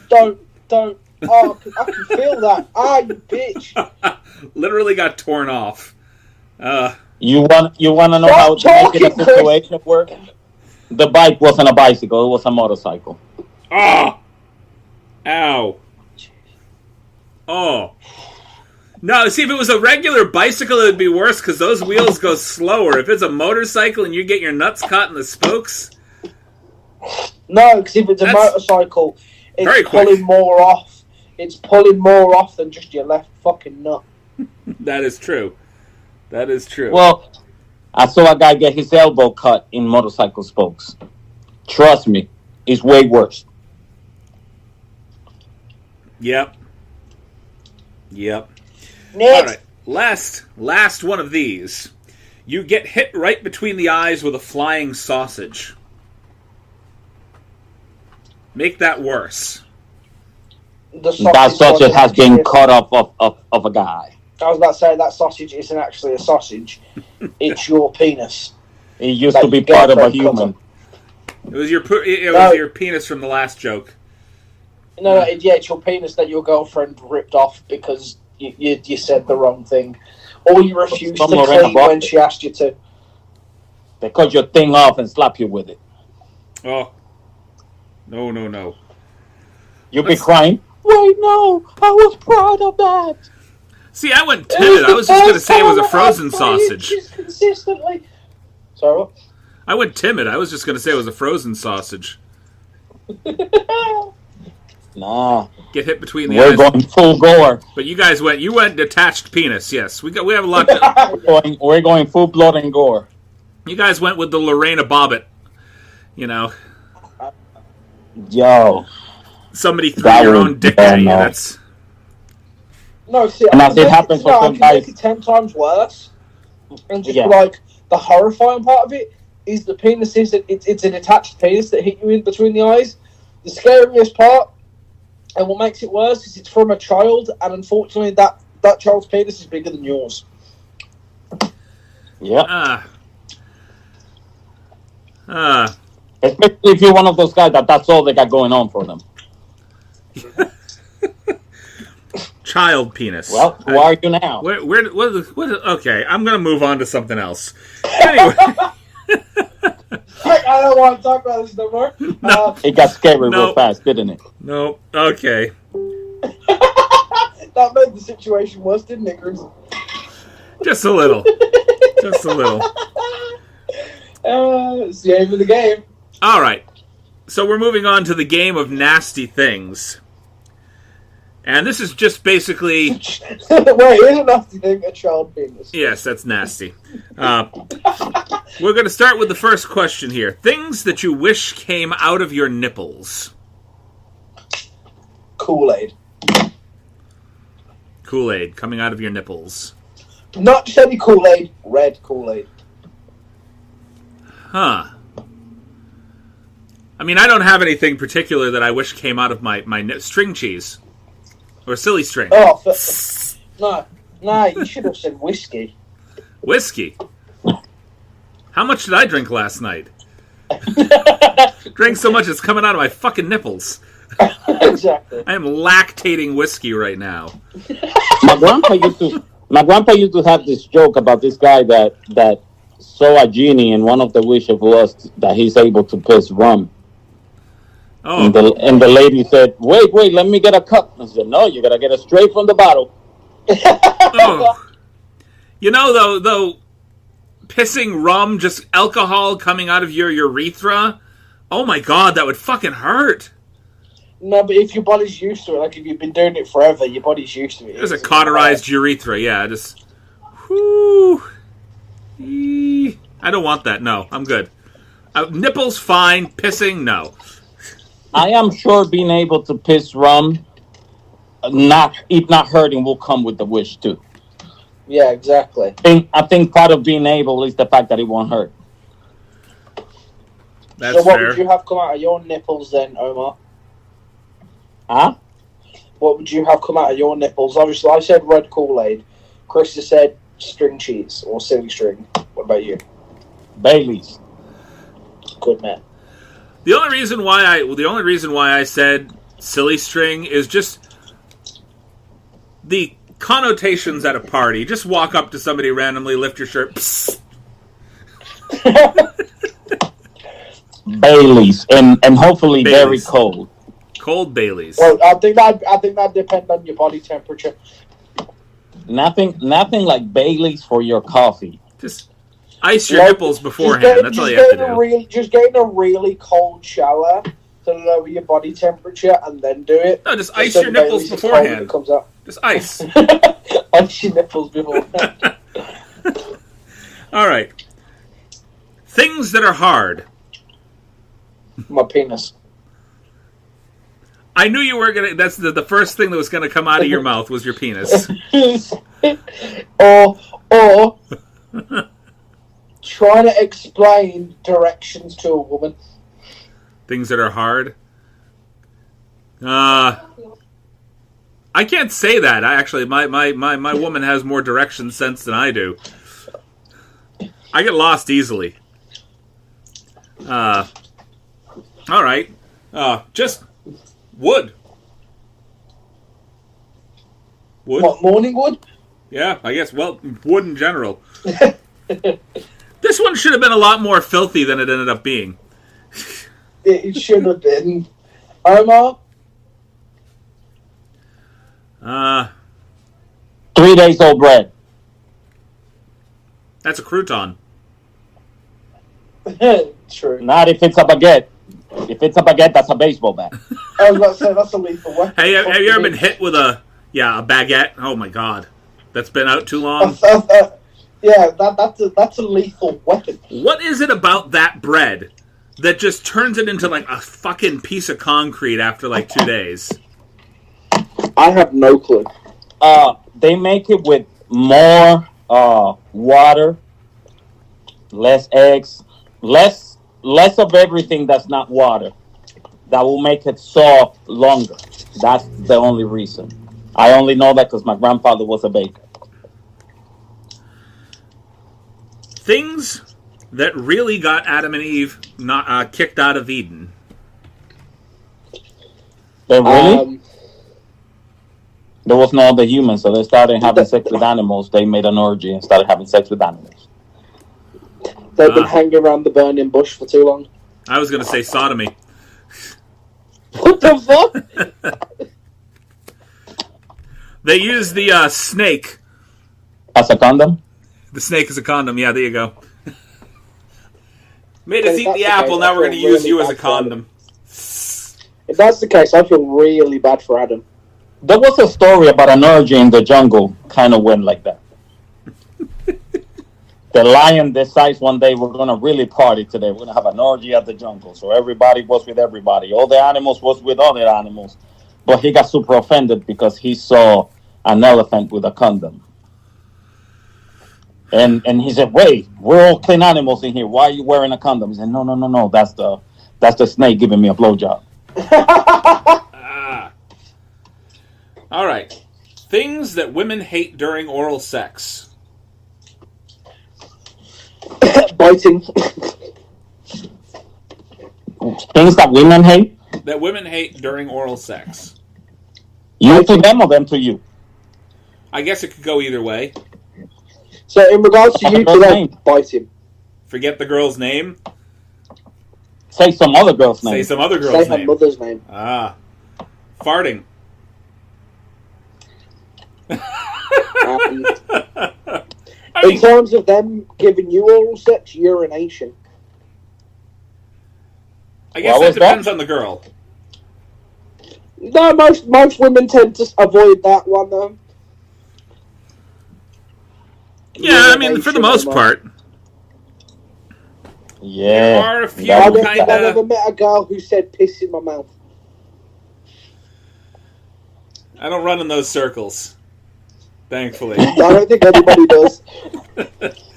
don't. Oh, I can feel that. Ah, you bitch. Literally got torn off. You want to know how to make it a situation work? The bike wasn't a bicycle; it was a motorcycle. Ah! Ow. Oh. No, see, if it was a regular bicycle, it would be worse because those wheels go slower. If it's a motorcycle and you get your nuts caught in the spokes... No, because if it's a motorcycle, it's pulling more off. It's pulling more off than just your left fucking nut. That is true. That is true. Well, I saw a guy get his elbow cut in motorcycle spokes. Trust me, it's way worse. Yep. Next. All right. Last one of these. You get hit right between the eyes with a flying sausage. Make that worse. That sausage has been cut off of a guy. I was about to say that sausage isn't actually a sausage. It's your penis. It used to be part of a human. It was your penis from the last joke. No, it's your penis that your girlfriend ripped off because you said the wrong thing. Or you refused to clean when she asked you to. They cut your thing off and slap you with it. Oh. No. You'll be crying. Wait, no, I was proud of that. See, I went timid. I was just going to say it was a frozen sausage. Consistently. Sorry, what? I went timid. I was just going to say it was a frozen sausage. Nah. Get hit between the eyes. We're going full gore. But you guys went detached penis. Yes, we have a lot. We're going full blood and gore. You guys went with the Lorena Bobbitt. You know. Yo. Somebody threw your own dick at you. That's. No, see, and as it happens for some guys, make it 10 times worse. And just like the horrifying part of it is the penis it's an attached penis that hit you in between the eyes. The scariest part, and what makes it worse, is it's from a child, and unfortunately that child's penis is bigger than yours. Yeah. Especially if you're one of those guys that's all they got going on for them. Child penis. Well, who are you now? Okay, I'm going to move on to something else. Anyway. I don't want to talk about this no more. No. It got scary real fast, didn't it? No. Okay. That made the situation worse, didn't it, Grimson? Just a little. Just a little. It's the aim of the game. All right. So we're moving on to the game of nasty things. And this is just basically... Wait, is a nasty thing a child penis? Yes, that's nasty. We're going to start with the first question here. Things that you wish came out of your nipples. Kool-Aid. Kool-Aid coming out of your nipples. Not just any Kool-Aid, red Kool-Aid. Huh. I mean, I don't have anything particular that I wish came out of my string cheese. Or silly string. Oh, no, you should have said whiskey. Whiskey? How much did I drink last night? Drank so much it's coming out of my fucking nipples. Exactly. I am lactating whiskey right now. My grandpa used to have this joke about this guy that saw a genie, and one of the wishes was that he's able to piss rum. Oh. And the lady said, wait, let me get a cup. I said, no, you gotta get it straight from the bottle. Oh. You know, though, pissing rum, just alcohol coming out of your urethra, oh my god, that would fucking hurt. No, but if your body's used to it, like if you've been doing it forever, your body's used to it. There's a cauterized urethra, yeah, just... Whoo. I don't want that, no, I'm good. Nipples, fine. Pissing, no. I am sure being able to piss rum, if not hurting, will come with the wish too. Yeah, exactly. I think part of being able is the fact that it won't hurt. That's so what fair. would you have come out of your nipples then, Omar? Huh? What would you have come out of your nipples? Obviously, I said red Kool-Aid. Chris has said string cheese or silly string. What about you? Baileys. Good man. The only reason why I said silly string is just the connotations at a party. Just walk up to somebody randomly, lift your shirt. Psst. Baileys and hopefully Baileys. very cold. Cold Baileys. Well, I think that depends on your body temperature. Nothing like Baileys for your coffee. Just ice your nipples beforehand. That's all you have to do. Just getting a really cold shower to lower your body temperature and then do it. No, just ice your nipples beforehand. It comes out. Just ice. Ice your nipples beforehand. All right. Things that are hard. My penis. I knew you were gonna. That's the first thing that was gonna come out of your mouth was your penis. or trying to explain directions to a woman. Things that are hard. I can't say that. I actually, my woman has more direction sense than I do. I get lost easily. All right. Just wood. Wood? What, morning wood? Yeah, I guess. Well, wood in general. This one should have been a lot more filthy than it ended up being. It should have been. Omar? 3 days old bread. That's a crouton. True. Not if it's a baguette. If it's a baguette, that's a baseball bat. I was about to say, that's a lethal weapon. Hey, have you ever been hit with a baguette? Oh my god. That's been out too long. Yeah, that's a lethal weapon. What is it about that bread that just turns it into like a fucking piece of concrete after like 2 days? I have no clue. They make it with more water, less eggs, less of everything that's not water. That will make it soft longer. That's the only reason. I only know that because my grandfather was a baker. Things that really got Adam and Eve not kicked out of Eden. They really? There was no other humans, so they started having sex with animals. They made an orgy and started having sex with animals. They've been hanging around the burning bush for too long. I was going to say sodomy. What the fuck? They used the snake. As a condom? The snake is a condom. Yeah, there you go. Made us If eat that's the the apple. case, Now I we're going to feel use really you as a bad for Adam. condom. If that's the case, I feel really bad for Adam. There was a story about an orgy in the jungle, kind of went like that. The lion decides one day we're going to really party today. We're going to have an orgy at the jungle. So everybody was with everybody. All the animals was with other animals. But he got super offended because he saw an elephant with a condom. And he said, wait, we're all clean animals in here. Why are you wearing a condom? He said, no. That's the snake giving me a blowjob. All right. Things that women hate during oral sex. Biting. Things that women hate? That women hate during oral sex. You to them or them to you? I guess it could go either way. So in regards to you today, biting. Forget the girl's name. Say some other girl's name. Say some other Say girl's her name. mother's name. Farting. In terms of them giving you oral sex, urination. I guess that depends on the girl. No, most women tend to avoid that one though. Yeah, I mean, for the most part. Yeah. There are a few That I was- kind I've never of... met a girl who said piss in my mouth. I don't run in those circles. Thankfully. I don't think anybody does.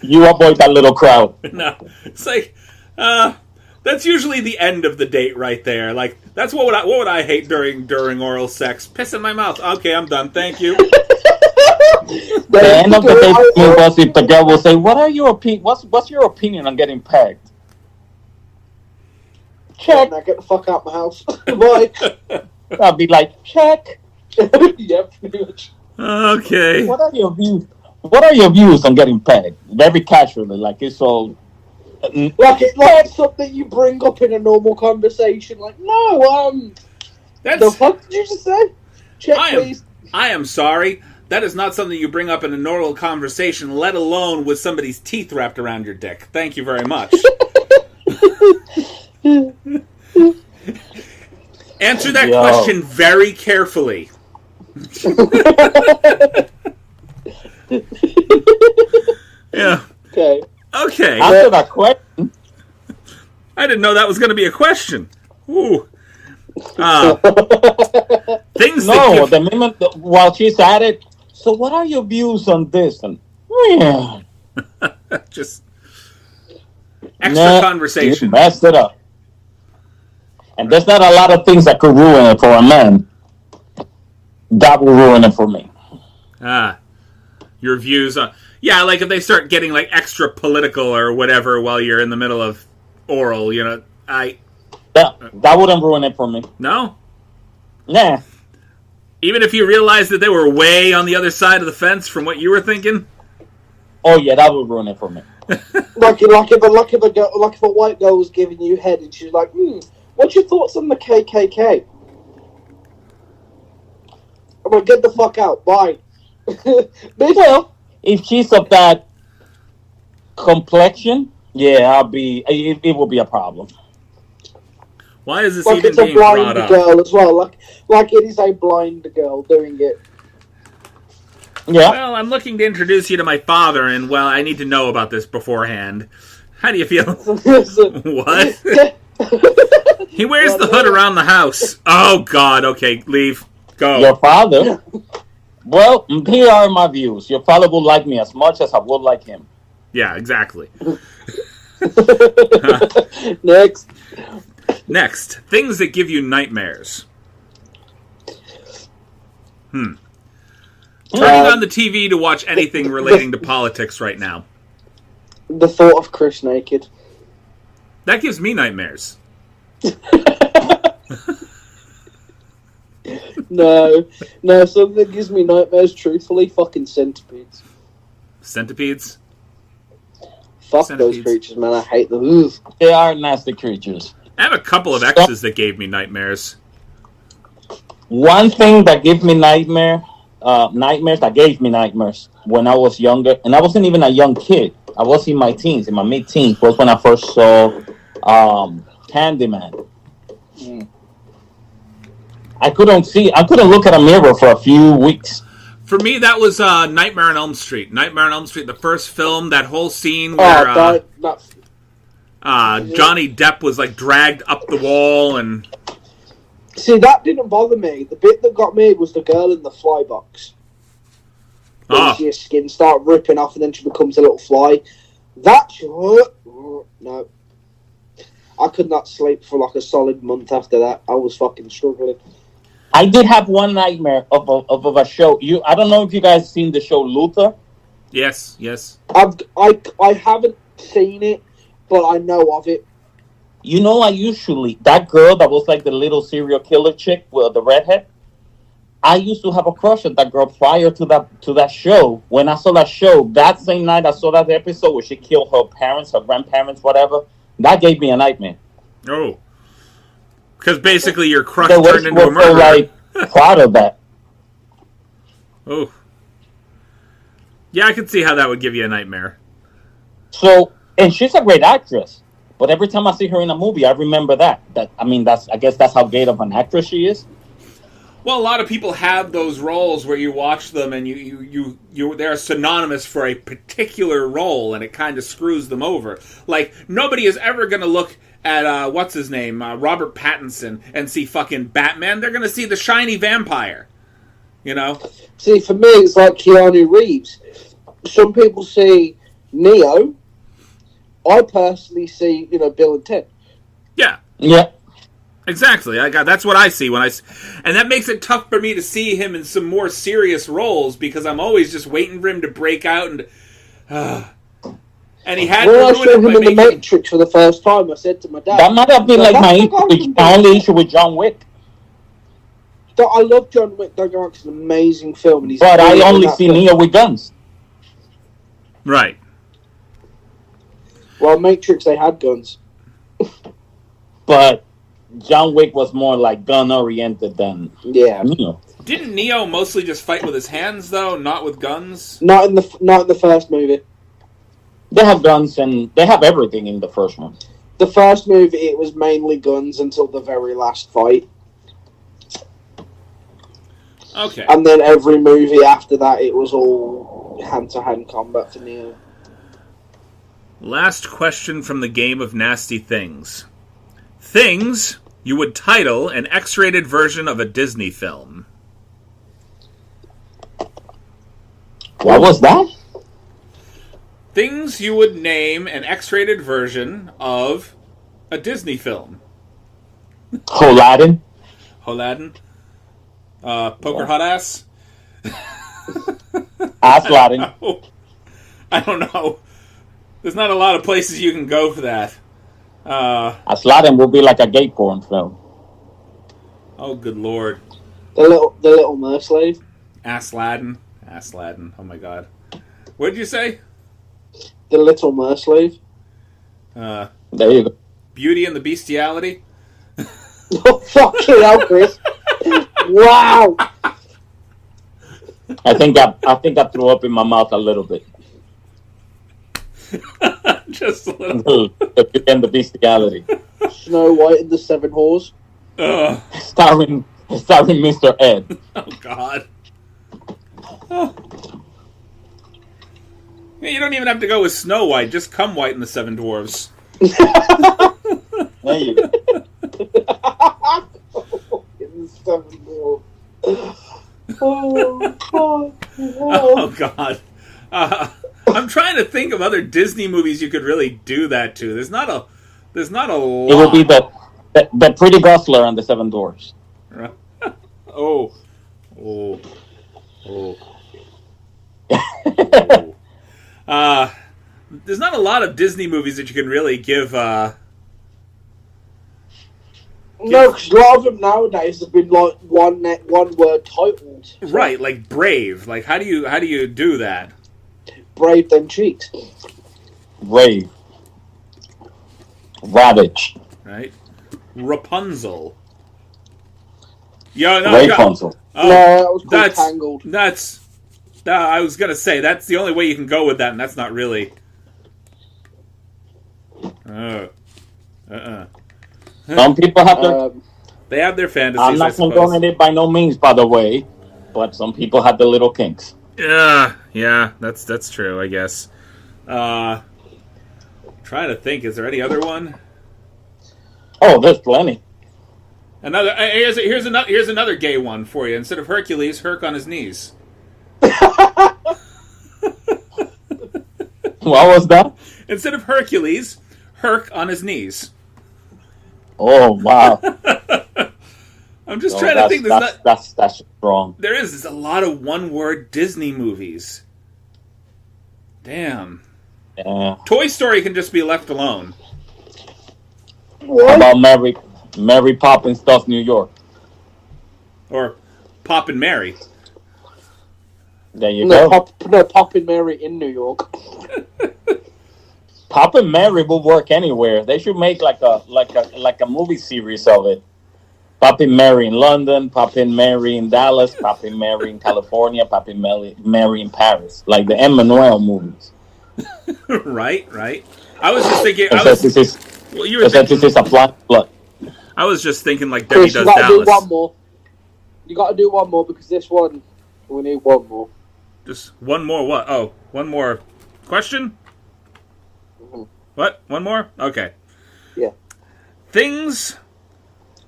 You avoid that little crowd. No. It's like, that's usually the end of the date right there. Like, that's what would I hate during oral sex? Piss in my mouth. Okay, I'm done. Thank you. The end of the day for me was if the girl will say, "What are your what's your opinion on getting pegged?" Check. Now get the fuck out of my house. Bye. I'll be like, check. Yeah, pretty much. Okay. What are your views? What are your views on getting pegged? Very casually, like it's all. Like it's something you bring up in a normal conversation. Like, no, That's... the fuck did you just say? Check, please. I am sorry. That is not something you bring up in a normal conversation, let alone with somebody's teeth wrapped around your dick. Thank you very much. Answer that question very carefully. Yeah. Okay. Okay. Answer that question. I didn't know that was going to be a question. Ooh. Things No, that the minute while she's at it. So, what are your views on this? And yeah, just extra you conversation. messed it up. And there's not a lot of things that could ruin it for a man. That will ruin it for me. Your views on... Yeah, like if they start getting like extra political or whatever while you're in the middle of oral, you know, That wouldn't ruin it for me. No? Nah. Even if you realized that they were way on the other side of the fence from what you were thinking? Oh yeah, that would ruin it for me. Like if a white girl was giving you head and she's like, what's your thoughts on the KKK? I'm like, get the fuck out. Bye. Well, if she's of that complexion, yeah, it will be a problem. Why is this Like even it's a being brought blind up? girl as well. Like it is a blind girl doing it. Yeah. Well, I'm looking to introduce you to my father, and, well, I need to know about this beforehand. How do you feel? What? He wears the hood around the house. Oh, God. Okay, leave. Go. Your father? Well, here are my views. Your father would like me as much as I would like him. Yeah, exactly. Next. Next, things that give you nightmares. Turning on the TV to watch anything relating to politics right now. The thought of Chris naked. That gives me nightmares. No, something that gives me nightmares, truthfully, fucking centipedes. Centipedes? Fuck Centipedes. those creatures, man. I hate them. Ugh. They are nasty creatures. I have a couple of exes that gave me nightmares. One thing that gave me nightmares when I was younger, and I wasn't even a young kid. I was in my teens, in my mid-teens, was when I first saw Candyman. I couldn't look at a mirror for a few weeks. For me, that was Nightmare on Elm Street. Nightmare on Elm Street, the first film, that whole scene where Johnny Depp was like dragged up the wall and... See, that didn't bother me. The bit that got me was the girl in the fly box. When you see her skin start ripping off and then she becomes a little fly. No. I could not sleep for like a solid month after that. I was fucking struggling. I did have one nightmare of a show. I don't know if you guys seen the show Luther. Yes. I haven't seen it, but I know of it. You know, that girl that was like the little serial killer chick with the redhead, I used to have a crush on that girl prior to that show. When I saw that show, that same night I saw that episode where she killed her parents, her grandparents, whatever, that gave me a nightmare. Oh. Because basically your crush The way turned she into a was so, murderer. like, proud of that. Oh. Yeah, I could see how that would give you a nightmare. So, and she's a great actress. But every time I see her in a movie, I remember that. I guess that's how great of an actress she is. Well, a lot of people have those roles where you watch them and you they're synonymous for a particular role, and it kind of screws them over. Like, nobody is ever going to look at, what's his name, Robert Pattinson, and see fucking Batman. They're going to see the shiny vampire, you know? See, for me, it's like Keanu Reeves. Some people see Neo. I personally see, Bill and Ted. Yeah. Yeah. Exactly. That's what I see and that makes it tough for me to see him in some more serious roles because I'm always just waiting for him to break out and he had. When I saw him in the Matrix for the first time, I said to my dad, "That might have been like my only issue with John Wick." I love John Wick. Don't get me wrong, it's an amazing film, and but I only see Neo with guns. Right. Well, Matrix, they had guns, but John Wick was more like gun-oriented than Neo. Didn't Neo mostly just fight with his hands, though, not with guns? Not in the first movie. They have guns, and they have everything in the first one. The first movie, it was mainly guns until the very last fight. Okay. And then every movie after that, it was all hand-to-hand combat for Neo. Last question from the game of nasty things. Things you would title an X-rated version of a Disney film. What was that? Things you would name an X-rated version of a Disney film. Aladdin. Aladdin. Poker Hot Ass. Aladdin. I don't know. There's not a lot of places you can go for that. Aladdin will be like a gay porn film. Oh, good lord. The little Merslave. Asladin. Oh my god. What did you say? The Little Merslave. There you go. Beauty and the Bestiality. Oh, fucking hell, Chris. Wow. I think I threw up in my mouth a little bit. Just a little. And the Bestiality. Snow White and the Seven Whores. Starring Mr. Ed. Oh, God. Oh. Yeah, you don't even have to go with Snow White. Just come White and the Seven Dwarves. There you go. Oh, God. I'm trying to think of other Disney movies you could really do that to. There's not a lot. It would be the Pretty Gosler and the Seven Dwarfs. Oh. There's not a lot of Disney movies that you can really give. No, because a lot of them nowadays have been like one word titles. So. Right, like Brave. Like how do you do that? Brave them cheeks. Brave. Ravage. Right. Rapunzel. Yeah, no, Rapunzel. No, that was called Tangled. I was gonna say that's the only way you can go with that, and that's not really. Some people have their. They have their fantasies. I'm not condoning it by no means, by the way, but some people have the little kinks. Yeah, that's true. I guess. Trying to think, is there any other one? Oh, there's plenty. Another. Here's another gay one for you. Instead of Hercules, Herc on his knees. What was that? Instead of Hercules, Herc on his knees. Oh wow! I'm just trying to think. That's strong. There's a lot of one-word Disney movies. Damn. Yeah. Toy Story can just be left alone. What? How about Mary Poppins Stuff New York? Or Pop and Mary. There you go. Pop and Mary in New York. Pop and Mary will work anywhere. They should make like a movie series of it. Pop and Mary in London, Pop and Mary in Dallas, Pop and Mary in California, Pop and Mary in Paris, like the Emmanuel movies. Right. I was just thinking. This is a plot. I was just thinking like Debbie Chris, Does you gotta Dallas. do one more. You got to do one more because this one, we need one more. Just one more what? Oh, one more question? Mm-hmm. What? One more? Okay. Yeah. Things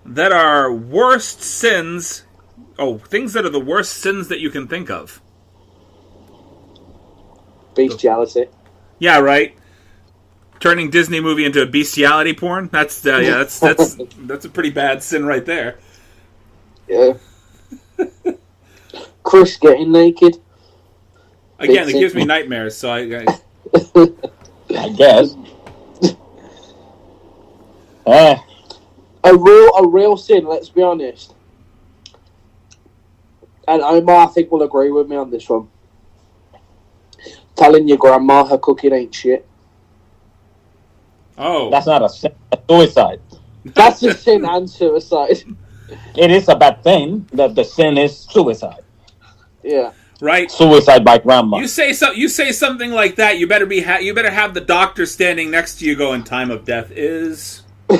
that are worst sins... Oh, things that are the worst sins that you can think of. Bestiality. Yeah, right. Turning Disney movie into a bestiality porn. That's that's a pretty bad sin right there. Yeah. Chris getting naked. Again, it gives me nightmares. So I guess. A real sin. Let's be honest. And Omar, I think, will agree with me on this one. Telling your grandma her cooking ain't shit. Oh. That's not a sin. That's suicide. That's a sin and suicide. It is a bad thing that the sin is suicide. Yeah. Right. Suicide by grandma. You say something like that, you better have the doctor standing next to you going, time of death is... At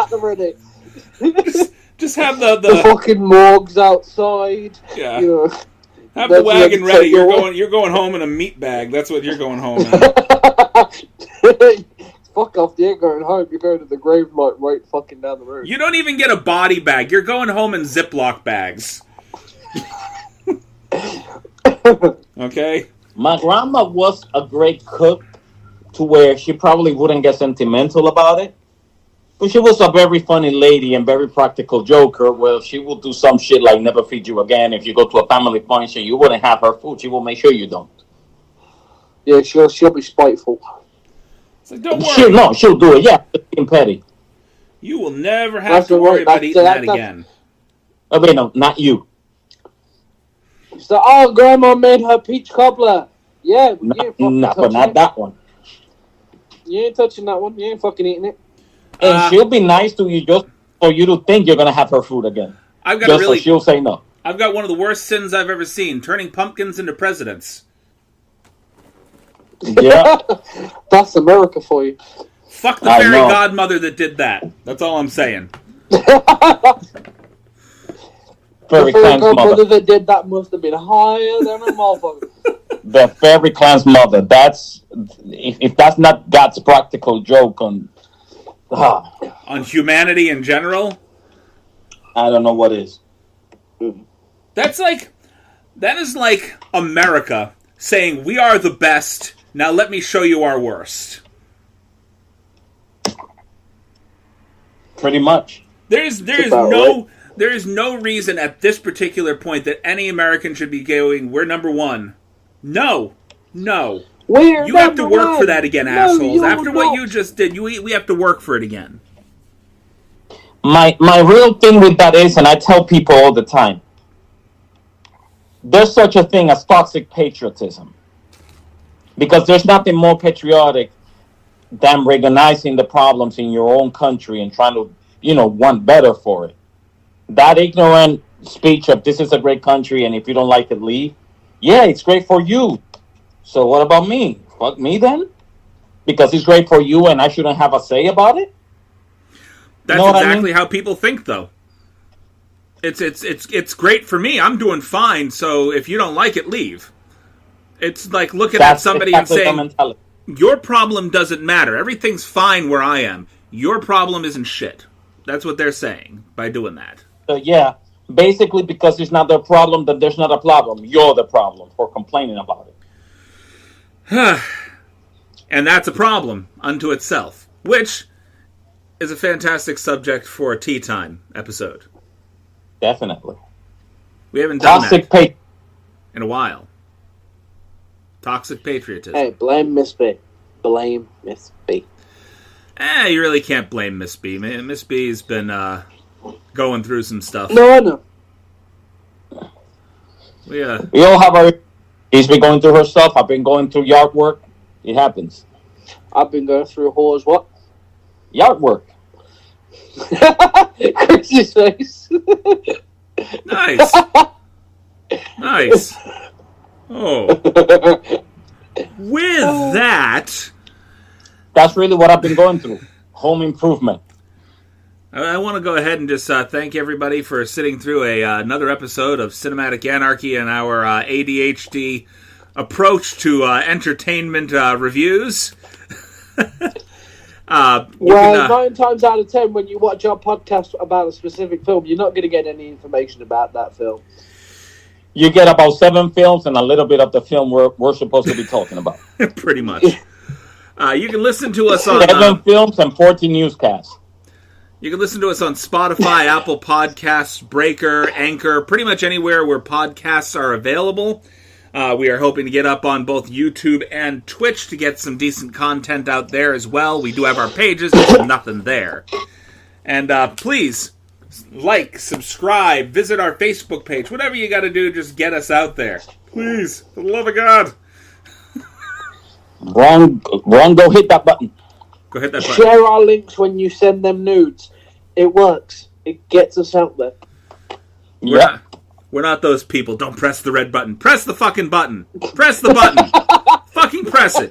the ready. Just have the fucking morgues outside. Yeah. You know, have the wagon ready. You're going home in a meat bag. That's what you're going home in. Fuck off, you ain't going home. You're going to the grave like right fucking down the road. You don't even get a body bag. You're going home in Ziploc bags. Okay? My grandma was a great cook to where she probably wouldn't get sentimental about it. But she was a very funny lady and very practical joker. Well, she will do some shit like never feed you again. If you go to a family function, you wouldn't have her food. She will make sure you don't. Yeah, she'll be spiteful. It's like, don't worry. She'll do it. Yeah, being petty. You will never have to worry about eating that again. Oh, wait, no, not you. So, oh, Grandma made her peach cobbler. Yeah, but not that one. You ain't touching that one. You ain't fucking eating it. And she'll be nice to you just for you to think you're gonna have her food again. So she'll say no. I've got one of the worst sins I've ever seen: turning pumpkins into presidents. Yeah, that's America for you. Fuck the fairy godmother that did that. That's all I'm saying. Fairy Clan's mother that did that must have been higher than a motherfucker. The Fairy Clan's mother. That's if that's not God's practical joke on. On humanity in general? I don't know what is. That is like America saying, we are the best, now let me show you our worst. Pretty much. There is no reason at this particular point that any American should be going, we're number one. No. You have to work for that again, assholes. After what you just did, we have to work for it again. My real thing with that is, and I tell people all the time, there's such a thing as toxic patriotism. Because there's nothing more patriotic than recognizing the problems in your own country and trying to, want better for it. That ignorant speech of this is a great country and if you don't like it, leave. Yeah, it's great for you. So what about me? Fuck me then? Because it's great for you and I shouldn't have a say about it? That's exactly how people think, though. It's great for me. I'm doing fine, so if you don't like it, leave. It's like looking at somebody and saying, your problem doesn't matter. Everything's fine where I am. Your problem isn't shit. That's what they're saying by doing that. Yeah, basically because it's not their problem, then there's not a problem. You're the problem for complaining about it. And that's a problem unto itself, which is a fantastic subject for a tea time episode. Definitely. We haven't done that in a while. Toxic patriotism. Hey, blame Miss B. Blame Miss B. You really can't blame Miss B. Miss B's been going through some stuff. No, I know. We all have our... She's been going through her stuff. I've been going through yard work. It happens. I've been going through whores what? Yard work. Chris's face. Nice. Nice. Oh. With that... That's really what I've been going through. Home improvement. I want to go ahead and just thank everybody for sitting through another episode of Cinematic Anarchy and our ADHD approach to entertainment reviews. 9 times out of 10, when you watch our podcast about a specific film, you're not going to get any information about that film. You get about 7 films and a little bit of the film we're supposed to be talking about. Pretty much. You can listen to us on 7 films and 14 newscasts. You can listen to us on Spotify, Apple Podcasts, Breaker, Anchor, pretty much anywhere where podcasts are available. We are hoping to get up on both YouTube and Twitch to get some decent content out there as well. We do have our pages, there's nothing there. And please, like, subscribe, visit our Facebook page. Whatever you got to do, just get us out there. Please, for the love of God. Wrong, go hit that button. Go hit that button. Share our links when you send them nudes. It works. It gets us out there. We're not those people. Don't press the red button. Press the fucking button. Press the button. Fucking press it.